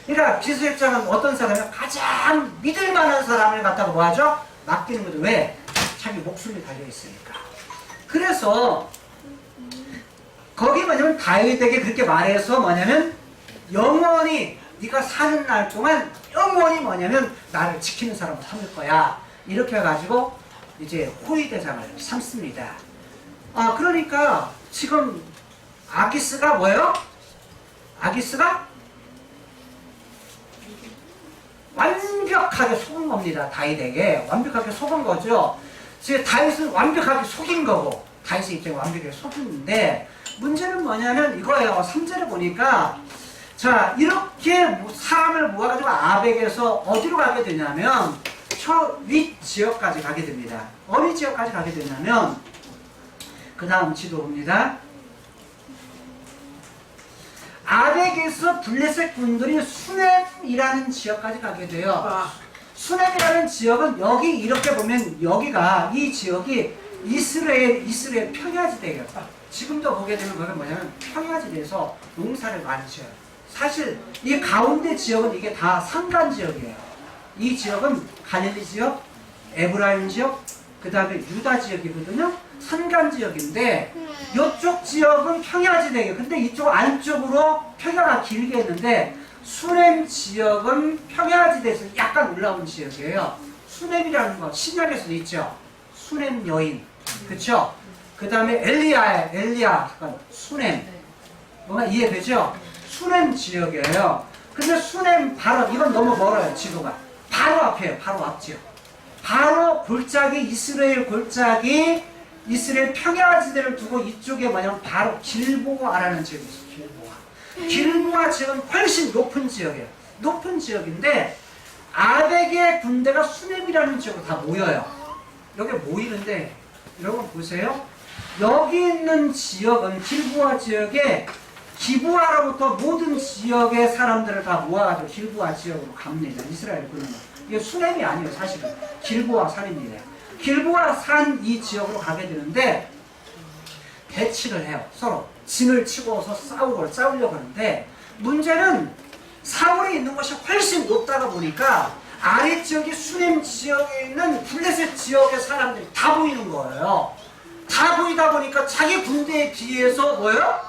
그러니까 비서실장은 어떤 사람이요? 가장 믿을 만한 사람을 갖다가 뭐하죠? 맡기는 거죠. 왜? 자기 목숨이 달려있으니까. 그래서 거기 뭐냐면 다윗에게 그렇게 말해서 뭐냐면 영원히 네가 사는 날 동안 영원히 뭐냐면 나를 지키는 사람을 삼을 거야. 이렇게 해가지고 이제 호위대장을 삼습니다. 그러니까 지금 아기스가 뭐예요? 아기스가 완벽하게 속은 겁니다. 다윗에게 완벽하게 속은 거죠. 지금 다윗은 완벽하게 속인 거고 다윗의 입장에 완벽하게 속였는데 문제는 뭐냐면 이거예요. 3절에 보니까 자 이렇게 사람을 모아가지고 아벡에서 어디로 가게 되냐면 저 윗지역까지 가게 됩니다. 어느 지역까지 가게 되냐면 그 다음 지도입니다. 아벡에서 블레셋 군들이 수넴이라는 지역까지 가게 돼요. 수넴이라는 지역은 여기 이렇게 보면 여기가 이 지역이 이스라엘 평야지대예요. 지금도 보게 되면 거기 뭐냐면 평야지대에서 농사를 많이 지어요. 사실 이 가운데 지역은 이게 다 산간 지역이에요. 이 지역은 갈릴리 지역, 에브라임 지역, 그 다음에 유다 지역이거든요. 산간 지역인데 이쪽 지역은 평야지대예요. 근데 이쪽 안쪽으로 평야가 길게 있는데 수냄 지역은 평야지대에서 약간 올라온 지역이에요. 수냄이라는 거 신약에서도 있죠. 수냄 여인, 그렇죠? 그 다음에 엘리야, 잠깐 수냄, 뭔가 이해되죠? 수냄 지역이에요. 근데 수냄 바로 이건 너무 멀어요. 지도가 바로 앞이에요. 바로 앞지역. 바로 골짜기 이스라엘 골짜기 이스라엘 평야지대를 두고 이쪽에 뭐냐면 바로 길보아라는 지역이 있어요. 길보아 지역은 훨씬 높은 지역이에요. 높은 지역인데 아벡의 군대가 수넴이라는 지역으로 다 모여요. 여기 모이는데 여러분 보세요. 여기 있는 지역은 길보아 지역에 기브아로부터 모든 지역의 사람들을 다 모아가지고 길보아 지역으로 갑니다. 이스라엘 군은. 이게 수넴이 아니에요. 사실은 길보아 산입니다. 길보아 산 이 지역으로 가게 되는데 대치를 해요. 서로 진을 치고서 싸우려고 하는데 문제는 사울이 있는 것이 훨씬 높다가 보니까 아래지역이 수넴 지역에 있는 블레셋 지역의 사람들이 다 보이는 거예요. 다 보이다 보니까 자기 군대에 비해서 뭐예요?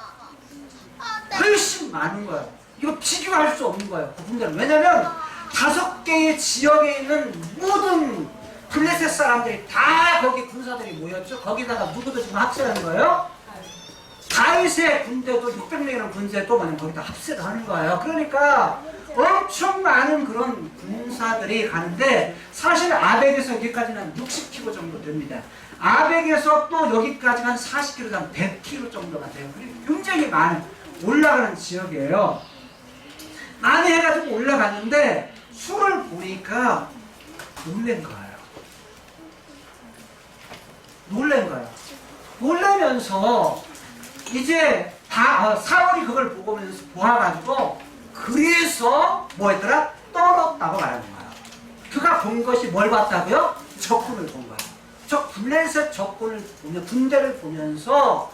훨씬 많은 거예요. 이거 비교할 수 없는 거예요. 그 군대는. 왜냐면 5개의 지역에 있는 모든 블레셋 사람들이 다 거기 군사들이 모였죠. 거기다가 누구도 지금 합세하는 거예요. 다윗의 군대도 600명이라는 군대에 또 뭐냐면 거기다 합세를 하는 거예요. 그러니까 엄청 많은 그런 군사들이 가는데 사실 아벡에서 여기까지는 60km 정도 됩니다. 아벡에서 또 여기까지는 40km, 100km 정도가 돼요. 굉장히 많은 올라가는 지역이에요. 많이 해가지고 올라갔는데 술을 보니까 놀란 거예요. 놀라면서 이제 사울이 그걸 보아가지고 그래서 뭐 했더라? 떨었다고 말하는 거야. 그가 본 것이 뭘 봤다고요? 적군을 본 거야. 블레셋 적군을 보면 군대를 보면서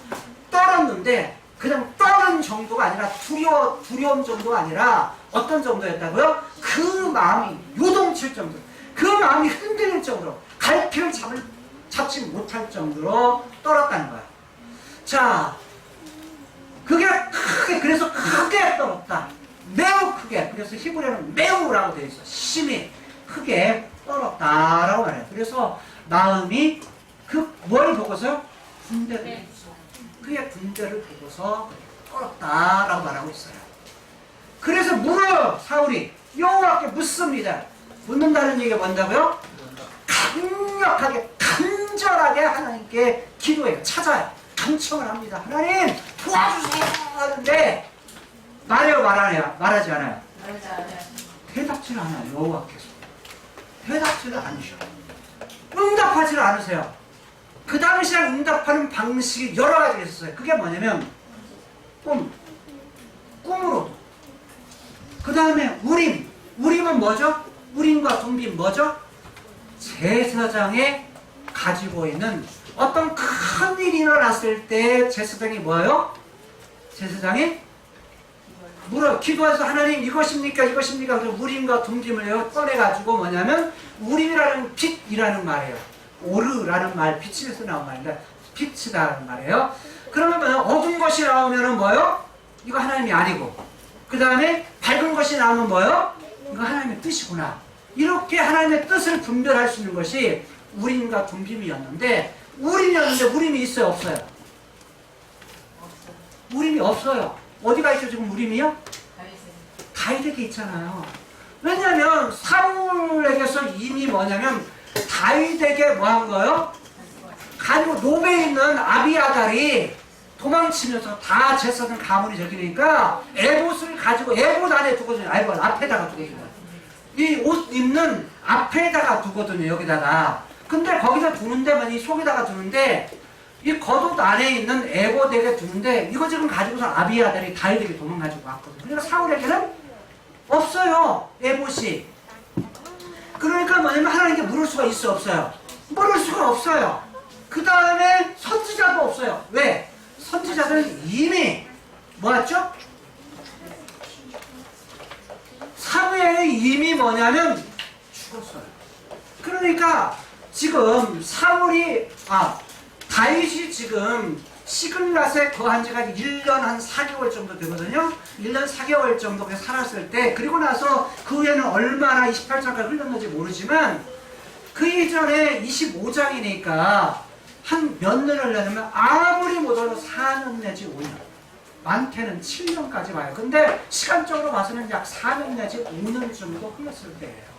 떨었는데 그냥 떠는 정도가 아니라 두려움 정도가 아니라 어떤 정도였다고요? 그 마음이 요동칠 정도, 그 마음이 흔들릴 정도로 갈피를 잡지 못할 정도로 떨었다는 거야. 자, 그게 그래서 크게 떨었다. 매우 크게. 그래서 히브리어는 매우라고 되어 있어. 심히 크게 떨었다라고 말해요. 그래서 마음이 뭘 보고서요? 군대를 보고서. 그의 군대를 보고서 떨었다라고 말하고 있어요. 그래서 물어요. 사울이 여호와께 묻습니다. 묻는다는 얘기가 뭔다고요? 강력하게 간절하게 하나님께 기도해요. 찾아요. 간청을 합니다. 하나님 도와주세요 하는데 말해요, 말하지 않아요? 말하지 않아요. 대답지를 않아요. 여호와께서 대답지를 않으셔. 응답하지를 않으세요. 그 당시에 응답하는 방식이 여러 가지가 있었어요. 그게 뭐냐면 꿈으로. 그 다음에 우림은 뭐죠? 우림과 둠빔 뭐죠? 제사장에 가지고 있는 어떤 큰 일이 일어났을 때 제사장이 뭐예요? 제사장이 물어 기도해서 하나님 이것입니까? 그래서 우림과 둠빔을 꺼내가지고 뭐냐면 우림이라는 빛이라는 말이에요. 오르라는 말, 빛에서 나온 말인데 빛이다라는 말이에요. 그러면 어두운 것이 나오면은 뭐예요? 이거 하나님이 아니고 그 다음에 밝은 것이 나오면 뭐예요? 이거 하나님의 뜻이구나. 이렇게 하나님의 뜻을 분별할 수 있는 것이 우림과 둠빔이었는데 우림이 있어요? 없어요? 우림이 없어요. 어디가 있죠 지금 우림이요? 다윗에게 있잖아요. 왜냐하면 사울에게서 이미 뭐냐면 다윗에게 뭐 한 거예요? 가지고 노베에 있는 아비아달이 도망치면서 다 제사장 가문이 적히니까 에봇을 가지고 에봇 안에 두거든요. 에봇 앞에다가 두거든요. 이 옷 입는 앞에다가 두거든요. 여기다가. 근데 거기다 두는데 이 속에다가 두는데 이 겉옷 안에 있는 에봇에게 두는데 이거 지금 가지고서 아비아달이 다윗에게 도망가지고 왔거든요. 그러니까 사울에게는 없어요. 에봇이. 그러니까 뭐냐면 하나님께 물을 수가 있어 없어요? 물을 수가 없어요. 그 다음에 선지자도 없어요. 왜? 선지자들은 이미 뭐였죠? 사무엘이 이미 뭐냐면 죽었어요. 그러니까 지금 다윗이 지금 시글랏에 거한 지가 1년 한 4개월 정도 되거든요. 1년 4개월 정도 살았을 때, 그리고 나서 그 후에는 얼마나 28장까지 흘렀는지 모르지만 그 이전에 25장이니까 한 몇 년을 내면 아무리 못해도 4년 내지 5년, 많게는 7년까지 와요. 근데 시간적으로 봐서는 약 4년 내지 5년 정도 흘렀을 때예요.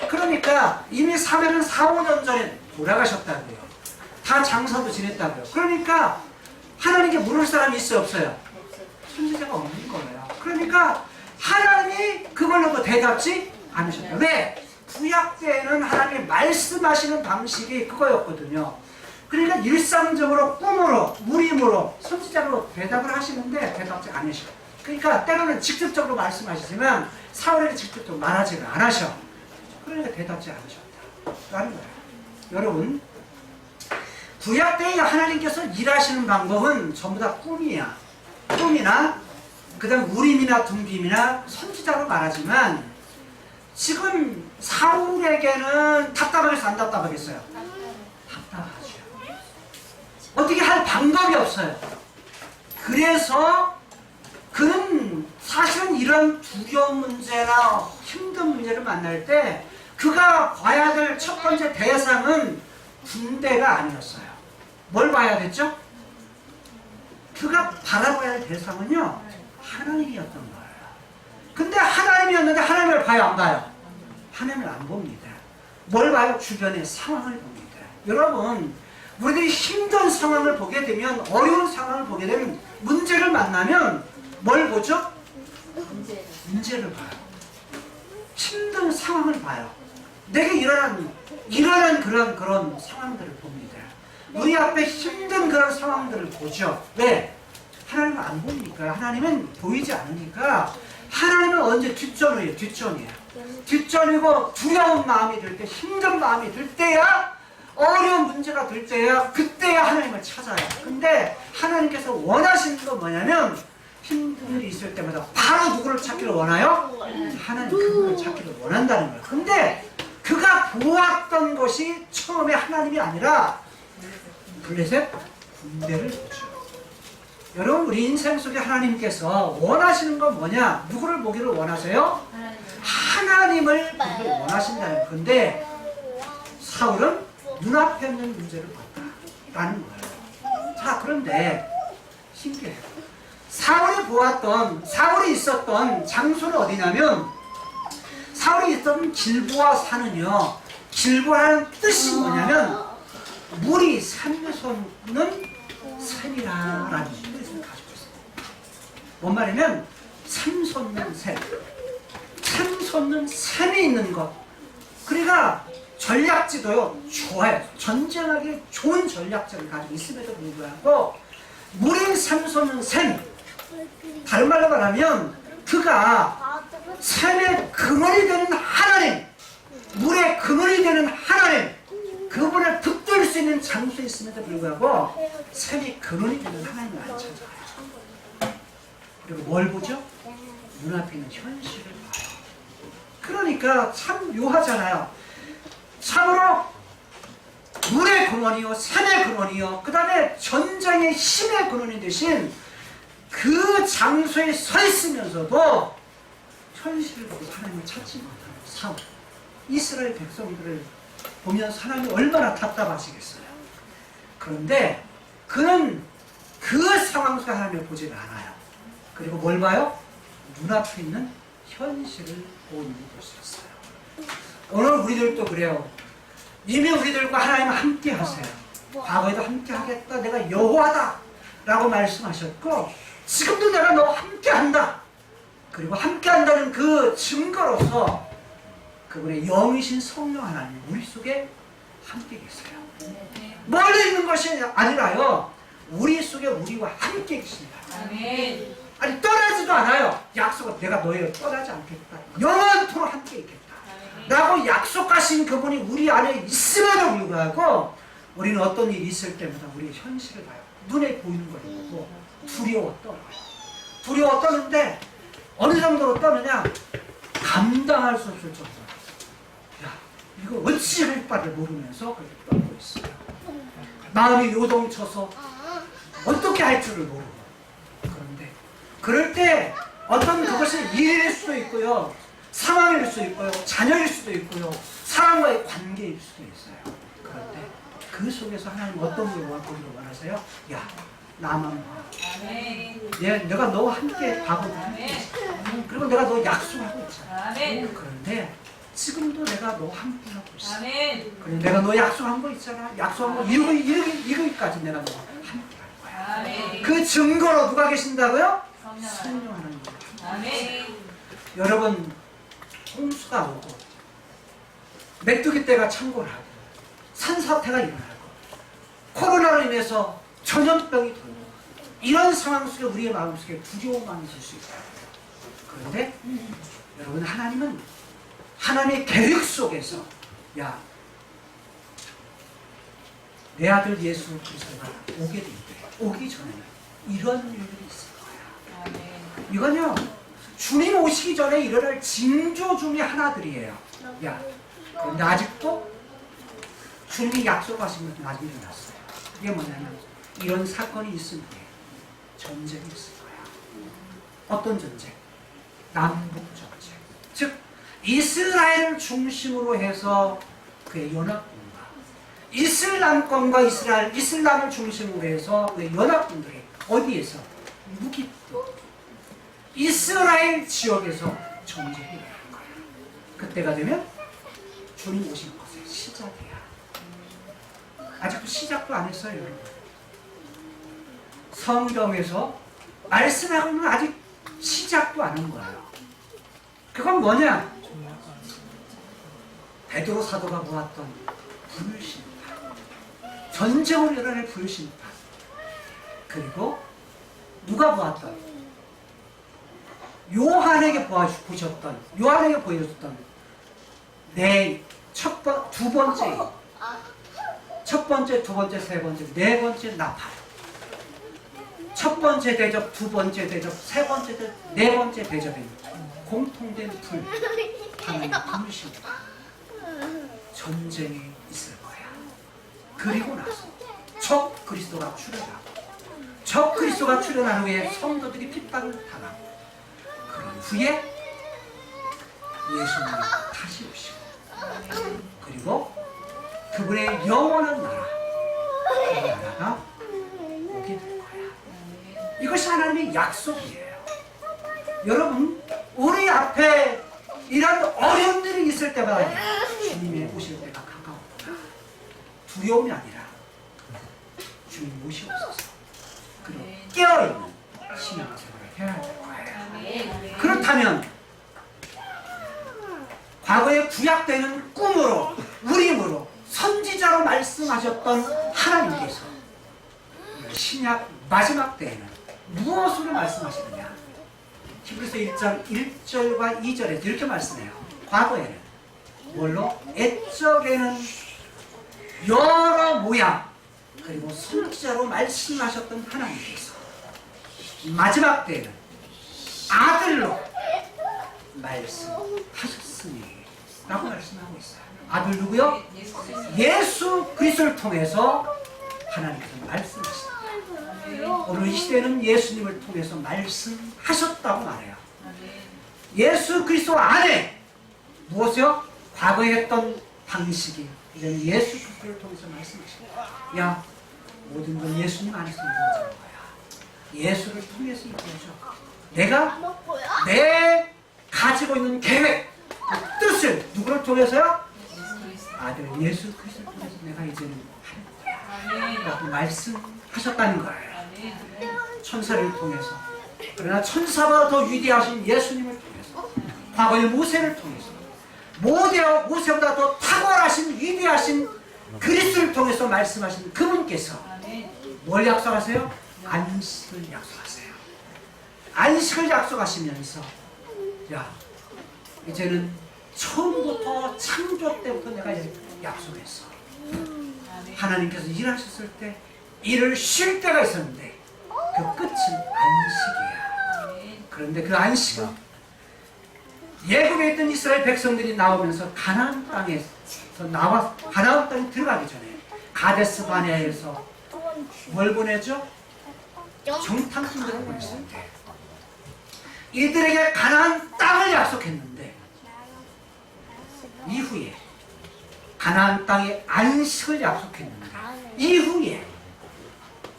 그러니까 이미 사면은 4, 5년 전에 돌아가셨다고요. 다 장사도 지냈다고요. 그러니까 하나님께 물을 사람이 있어요, 없어요? 선지자가 없는 거예요. 그러니까 하나님이 그걸 놓고 대답지 않으셨다. 왜? 구약 때에는 하나님이 말씀하시는 방식이 그거였거든요. 그러니까 일상적으로 꿈으로, 무림으로, 선지자로 대답을 하시는데 대답지 않으셔. 그러니까 때로는 직접적으로 말씀하시지만 사울에게 직접적으로 말하지를 않으셔. 그러니까 대답지 않으셨다라는 거예요. 여러분, 구약 때에 하나님께서 일하시는 방법은 전부 다 꿈이야. 꿈이나 그 다음 우림이나 둠빔이나 선지자로 말하지만 지금 사울에게는 답답하겠어요, 안 답답하겠어요? 답답하죠. 어떻게 할 방법이 없어요. 그래서 그는 사실은 이런 두려운 문제나 힘든 문제를 만날 때 그가 봐야 될 첫 번째 대상은 군대가 아니었어요. 뭘 봐야 됐죠? 그가 바라봐야 할 대상은요, 하나님이었던 거예요. 근데 하나님이었는데 하나님을 봐요, 안 봐요? 하나님을 안 봅니다. 뭘 봐요? 주변의 상황을 봅니다. 여러분, 우리들이 힘든 상황을 보게 되면, 어려운 상황을 보게 되면, 문제를 만나면 뭘 보죠? 문제를 봐요. 힘든 상황을 봐요. 내게 일어난 그런 상황들을 봅니다. 우리 앞에 힘든 그런 상황들을 보죠. 왜? 하나님은 안 보니까. 하나님은 보이지 않으니까. 하나님은 언제 뒷전이에요. 뒷전이에요. 뒷전이고 두려운 마음이 들 때, 힘든 마음이 들 때야, 어려운 문제가 들 때야, 그때야 하나님을 찾아요. 근데 하나님께서 원하시는 건 뭐냐면 힘든 일이 있을 때마다 바로 누구를 찾기를 원해요? 하나님 그분을 찾기를 원한다는 거예요. 근데 그가 보았던 것이 처음에 하나님이 아니라 블레셋 군대를 보죠. 여러분, 우리 인생 속에 하나님께서 원하시는 건 뭐냐? 누구를 보기를 원하세요? 하나님을 보기를 원하신다는 건데 사울은 눈앞에 있는 문제를 봤다라는 거예요. 자, 그런데 신기해요. 사울이 있었던 장소는 어디냐면, 사울이 있던 길보아 산은요, 길보아라는 뜻이 뭐냐면 물이 샘솟는 샘이라는 뜻을 가지고 있습니다. 뭔 말이냐면 샘솟는 샘, 샘솟는 샘이 있는 것. 그러니까 전략지도요, 좋아요. 전쟁하기 좋은 전략지를 가지고 있음에도 불구하고 물이 샘솟는 샘, 다른 말로 말하면 그가 샘의 근원이 되는 하나님, 물의 근원이 되는 하나님, 그분을 붙들 수 있는 장소에 있음에도 불구하고 샘이 근원이 되는 하나님을 안 찾아요. 그리고 뭘 보죠? 눈앞에 있는 현실을 봐요. 그러니까 참 묘하잖아요. 참으로 물의 근원이요, 샘의 근원이요, 그 다음에 전쟁의 힘의 근원이 되신 그 장소에 서 있으면서도 현실을 보고 하나님을 찾지 못하는 사울, 이스라엘 백성들을 보면서 하나님이 얼마나 답답하시겠어요. 그런데 그는 그 상황 속에 하나님을 보지 않아요. 그리고 뭘 봐요? 눈앞에 있는 현실을 보는 것이었어요. 오늘 우리들도 그래요. 이미 우리들과 하나님은 함께 하세요. 과거에도 함께 하겠다, 내가 여호와다 라고 말씀하셨고, 지금도 내가 너와 함께 한다. 그리고 함께 한다는 그 증거로서 그분의 영이신 성령 하나님 우리 속에 함께 계세요. 멀리 있는 것이 아니라요, 우리 속에 우리와 함께 계십니다. 아니, 떠나지도 않아요. 약속은 내가 너희를 떠나지 않겠다, 영원토록 함께 있겠다 라고 약속하신 그분이 우리 안에 있음에도 불구하고 우리는 어떤 일이 있을 때마다 우리의 현실을 봐요. 눈에 보이는 걸 보고 두려워 떨어요. 두려워 떠는데 어느 정도로 떠느냐, 감당할 수 없을 정도로, 야, 이거 어찌 할 바를 모르면서 그렇게 떨고 있어요. 마음이 요동쳐서 어떻게 할 줄을 모르고. 그런데 그럴 때 어떤 그것이 일일 수도 있고요, 상황일 수도 있고요, 자녀일 수도 있고요, 사람과의 관계일 수도 있어요. 그런데 그 속에서 하나님 어떤 걸 보기를 원하세요? 야, 나만 봐. 내가 너와 함께 과거도 함께 있어. 그리고 내가 너 약속하고 있잖아. 그런데 지금도 내가 너와 함께 하고 있어. 그리고 내가 너 약속한 거 있잖아. 약속한 거 이루기까지 내가 너와 함께 할 거야. 그 증거로 누가 계신다고요? 성령 하나님. 여러분, 홍수가 오고 메뚜기 떼가 창궐하고 산사태가 일어나고 코로나로 인해서 전염병이 돌고 이런 상황 속에 우리의 마음속에 두려움만 있을 수 있어요. 그런데 여러분, 하나님은 하나님의 계획 속에서 야, 내 아들 예수 그리스도가 오게 될 때, 오기 전에는 이런 일들이 있을 거야. 이건요, 주님 오시기 전에 일어날 징조 중에 하나들이에요. 야, 그런데 아직도 주님이 약속하신 것은 아직 일어났어요. 그게 뭐냐면 이런 사건이 있을 때 전쟁이 있을 거야. 어떤 전쟁? 남북 전쟁. 즉 이스라엘을 중심으로 해서 그의 연합군과 이슬람권과 이슬람을 중심으로 해서 그의 연합군들이 어디에서? 무기토 이스라엘 지역에서 전쟁이 일어날 거야. 그때가 되면 주님 오신 것의 시작이야. 아직도 시작도 안 했어요, 여러분. 성경에서 말씀하고는 아직 시작도 안 한 거예요. 그건 뭐냐? 베드로 사도가 보았던 불심판, 전쟁으로 일어날 불심판, 그리고 누가 보았던 요한에게 보여줬던 두 번째, 첫 번째, 두 번째, 세 번째, 네 번째 나팔. 첫 번째 대접, 두 번째 대접, 세 번째 대접, 네 번째 대접에 공통된 불, 하나님의 불심판, 전쟁이 있을 거야. 그리고 나서 적 그리스도가 출현하고, 적 그리스도가 출현한 후에 성도들이 핍박을 당하고, 그런 후에 예수님이 다시 오시고, 그리고 그분의 영원한 나라, 그 나라가 오게 될 거야. 이것이 하나님의 약속이에요. 여러분, 우리 앞에 이런 어려운 일이 있을 때마다 주님이 오실 때가 가까웠구나. 두려움이 아니라 주님 오시옵소서. 그리고 깨어있는 신앙생활을 해야 될 거예요. 그렇다면 과거에 구약되는 꿈으로, 우림으로, 선지자로 말씀하셨던 하나님께서 신약 마지막 때에는 무엇으로 말씀하시느냐? 히브리서 1장 1절과 2절에 이렇게 말씀해요. 과거에는 뭘로? 옛적에는 여러 모양 그리고 선지자로 말씀하셨던 하나님께서 마지막 때에는 아들로 말씀하셨으니 라고 말씀하고 있어요. 아들 누구요? 예수 그리스도를 통해서 하나님께서 말씀하십니다. 오늘 이 시대는 예수님을 통해서 말씀하셨다고 말해요. 예수 그리스도 안에 무엇이요? 과거에 했던 방식이 이제는 예수 그리스도를 통해서 말씀하십니다. 야, 모든 건 예수님 안에서 이루어지는 거야. 예수를 통해서 이루어져. 내가 내 가지고 있는 계획, 그 뜻을 누구를 통해서요? 아들 예수 그리스도를 통해서 내가 이제는 하는 거야. 라고 말씀하셨다는 거예요. 천사를 통해서. 그러나 천사보다 더 위대하신 예수님을 통해서, 과거의 모세를 통해서, 모세보다 더 탁월하신 위대하신 그리스도를 통해서 말씀하신 그분께서 뭘 약속하세요? 안식을 약속하세요. 안식을 약속하시면서 야, 이제는 처음부터 창조 때부터 내가 약속했어. 하나님께서 일하셨을 때 일을 쉴 때가 있었는데 그 끝은 안식이야. 그런데 그 안식은 예굽에 있던 이스라엘 백성들이 나오면서 가나안 땅에 들어가기 전에 가데스 바네아에서 뭘 보내죠? 정탐꾼들을 보냈는데 이들에게 가나안 땅을 약속했는데 이후에 가나안 땅에 안식을 약속했는데 이후에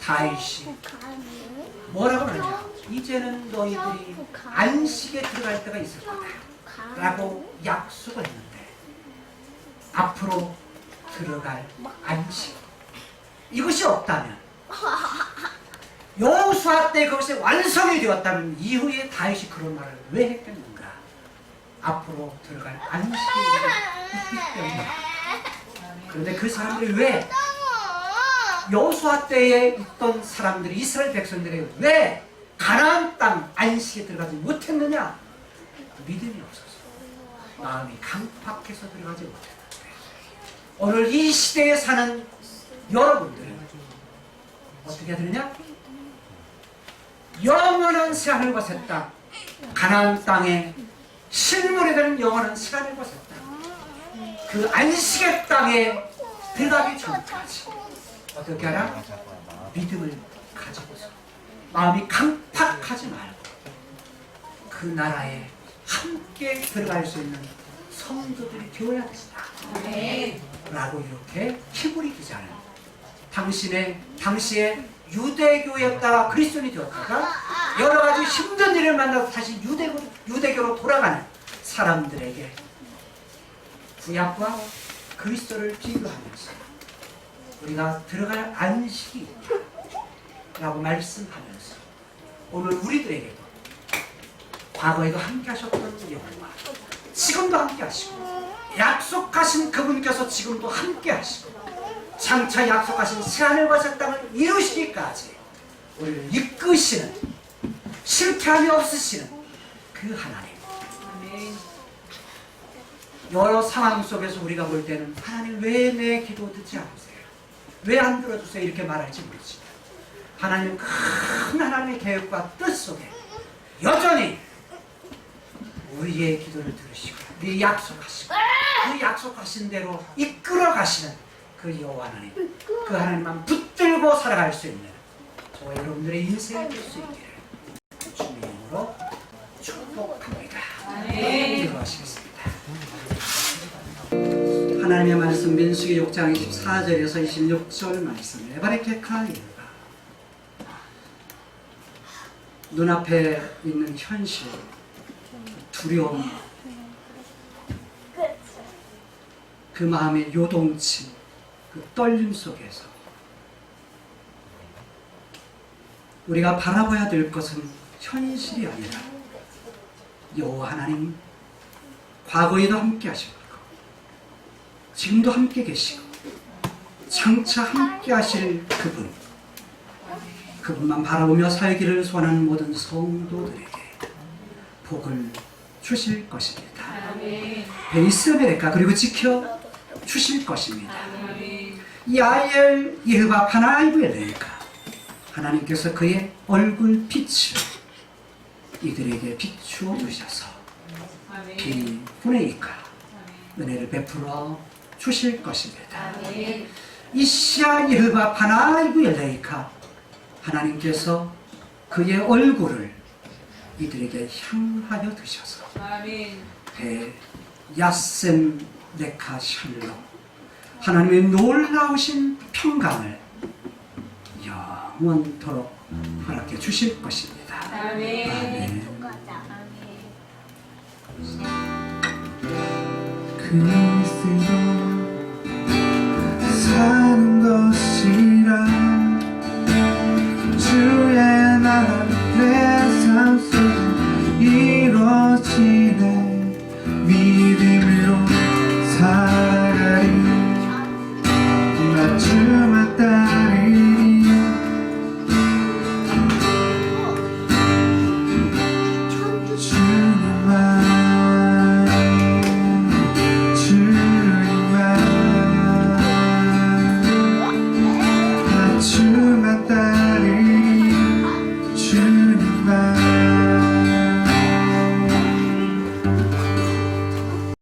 다윗이 뭐라고 그러냐? 이제는 너희들이 안식에 들어갈 때가 있을 거다 라고 약속을 했는데 앞으로 들어갈 안식 이것이 없다면 여호수아 때 그것이 완성이 되었다면 이후에 다윗이 그런 말을 왜 했겠는가? 앞으로 들어갈 안식이 있기 때문에. 그런데 그 사람들이 왜 여호수아 때에 있던 사람들이 이스라엘 백성들이 왜 가나안 땅 안식에 들어가지 못했느냐? 믿음이 없어서 마음이 강팍해서 들어가지 못했는데 오늘 이 시대에 사는 여러분들은 어떻게 해야 되느냐? 영원한 새하늘과 새 땅, 가나안 땅에 실물이 되는 영원한 새하늘과 새 땅, 그 안식의 땅에 들어가기 전까지 어떻게 하라? 믿음을 가지고서 마음이 강팍하지 말고 그 나라에 함께 들어갈 수 있는 성도들이 되어야 된다 라고 이렇게 히브리 기자는 당시에 유대교였다가 그리스도인이 되었다가 여러 가지 힘든 일을 만나서 다시 유대교로 돌아가는 사람들에게 구약과 그리스도를 비교하면서 우리가 들어갈 안식이 있다 라고 말씀하면서 오늘 우리들에게도 과거에도 함께 하셨던 여호와 지금도 함께 하시고 약속하신 그분께서 지금도 함께 하시고 장차 약속하신 새하늘과 새 땅을 이루시기까지 우리를 이끄시는 실패함이 없으시는 그 하나님. 여러 상황 속에서 우리가 볼 때는 하나님 왜 내 기도 듣지 않으세요? 왜 안 들어주세요? 이렇게 말할지 모르지만 하나님 큰 하나님의 계획과 뜻 속에 여전히 우리의 기도를 들으시고 우리 약속하시고 그 약속하신 대로 이끌어 가시는 그 여호와 하나님, 그 하나님만 붙들고 살아갈 수 있는 저와 여러분들의 인생이 될 수 있기를 주님의 이름으로 축복합니다. 기도하시겠습니다. 하나님의 말씀 민수기 6장 24절에서 26절 말씀 에바레케카이가 눈앞에 있는 현실, 두려움, 그 마음의 요동침, 그 떨림 속에서 우리가 바라봐야 될 것은 현실이 아니라 여호와 하나님, 과거에도 함께 하셨고 지금도 함께 계시고 장차 함께 하실 그분만 바라보며 살기를 소원하는 모든 성도들에게 복을 주실 것입니다. 베이스베레카 그리고 지켜 주실 것입니다. 야엘 예흐바 파나이브엘레카 하나님께서 그의 얼굴 빛을 이들에게 비추어 주셔서 비후네이카 은혜를 베풀어 주실 것입니다. 이시아 예흐바 파나이브엘레카 하나님께서 그의 얼굴을 이들에게 향하여 드셔서 대 야셈 레카 샬롬 하나님의 놀라우신 평강을 영원토록 허락해 주실 것입니다. 아멘. 그리스도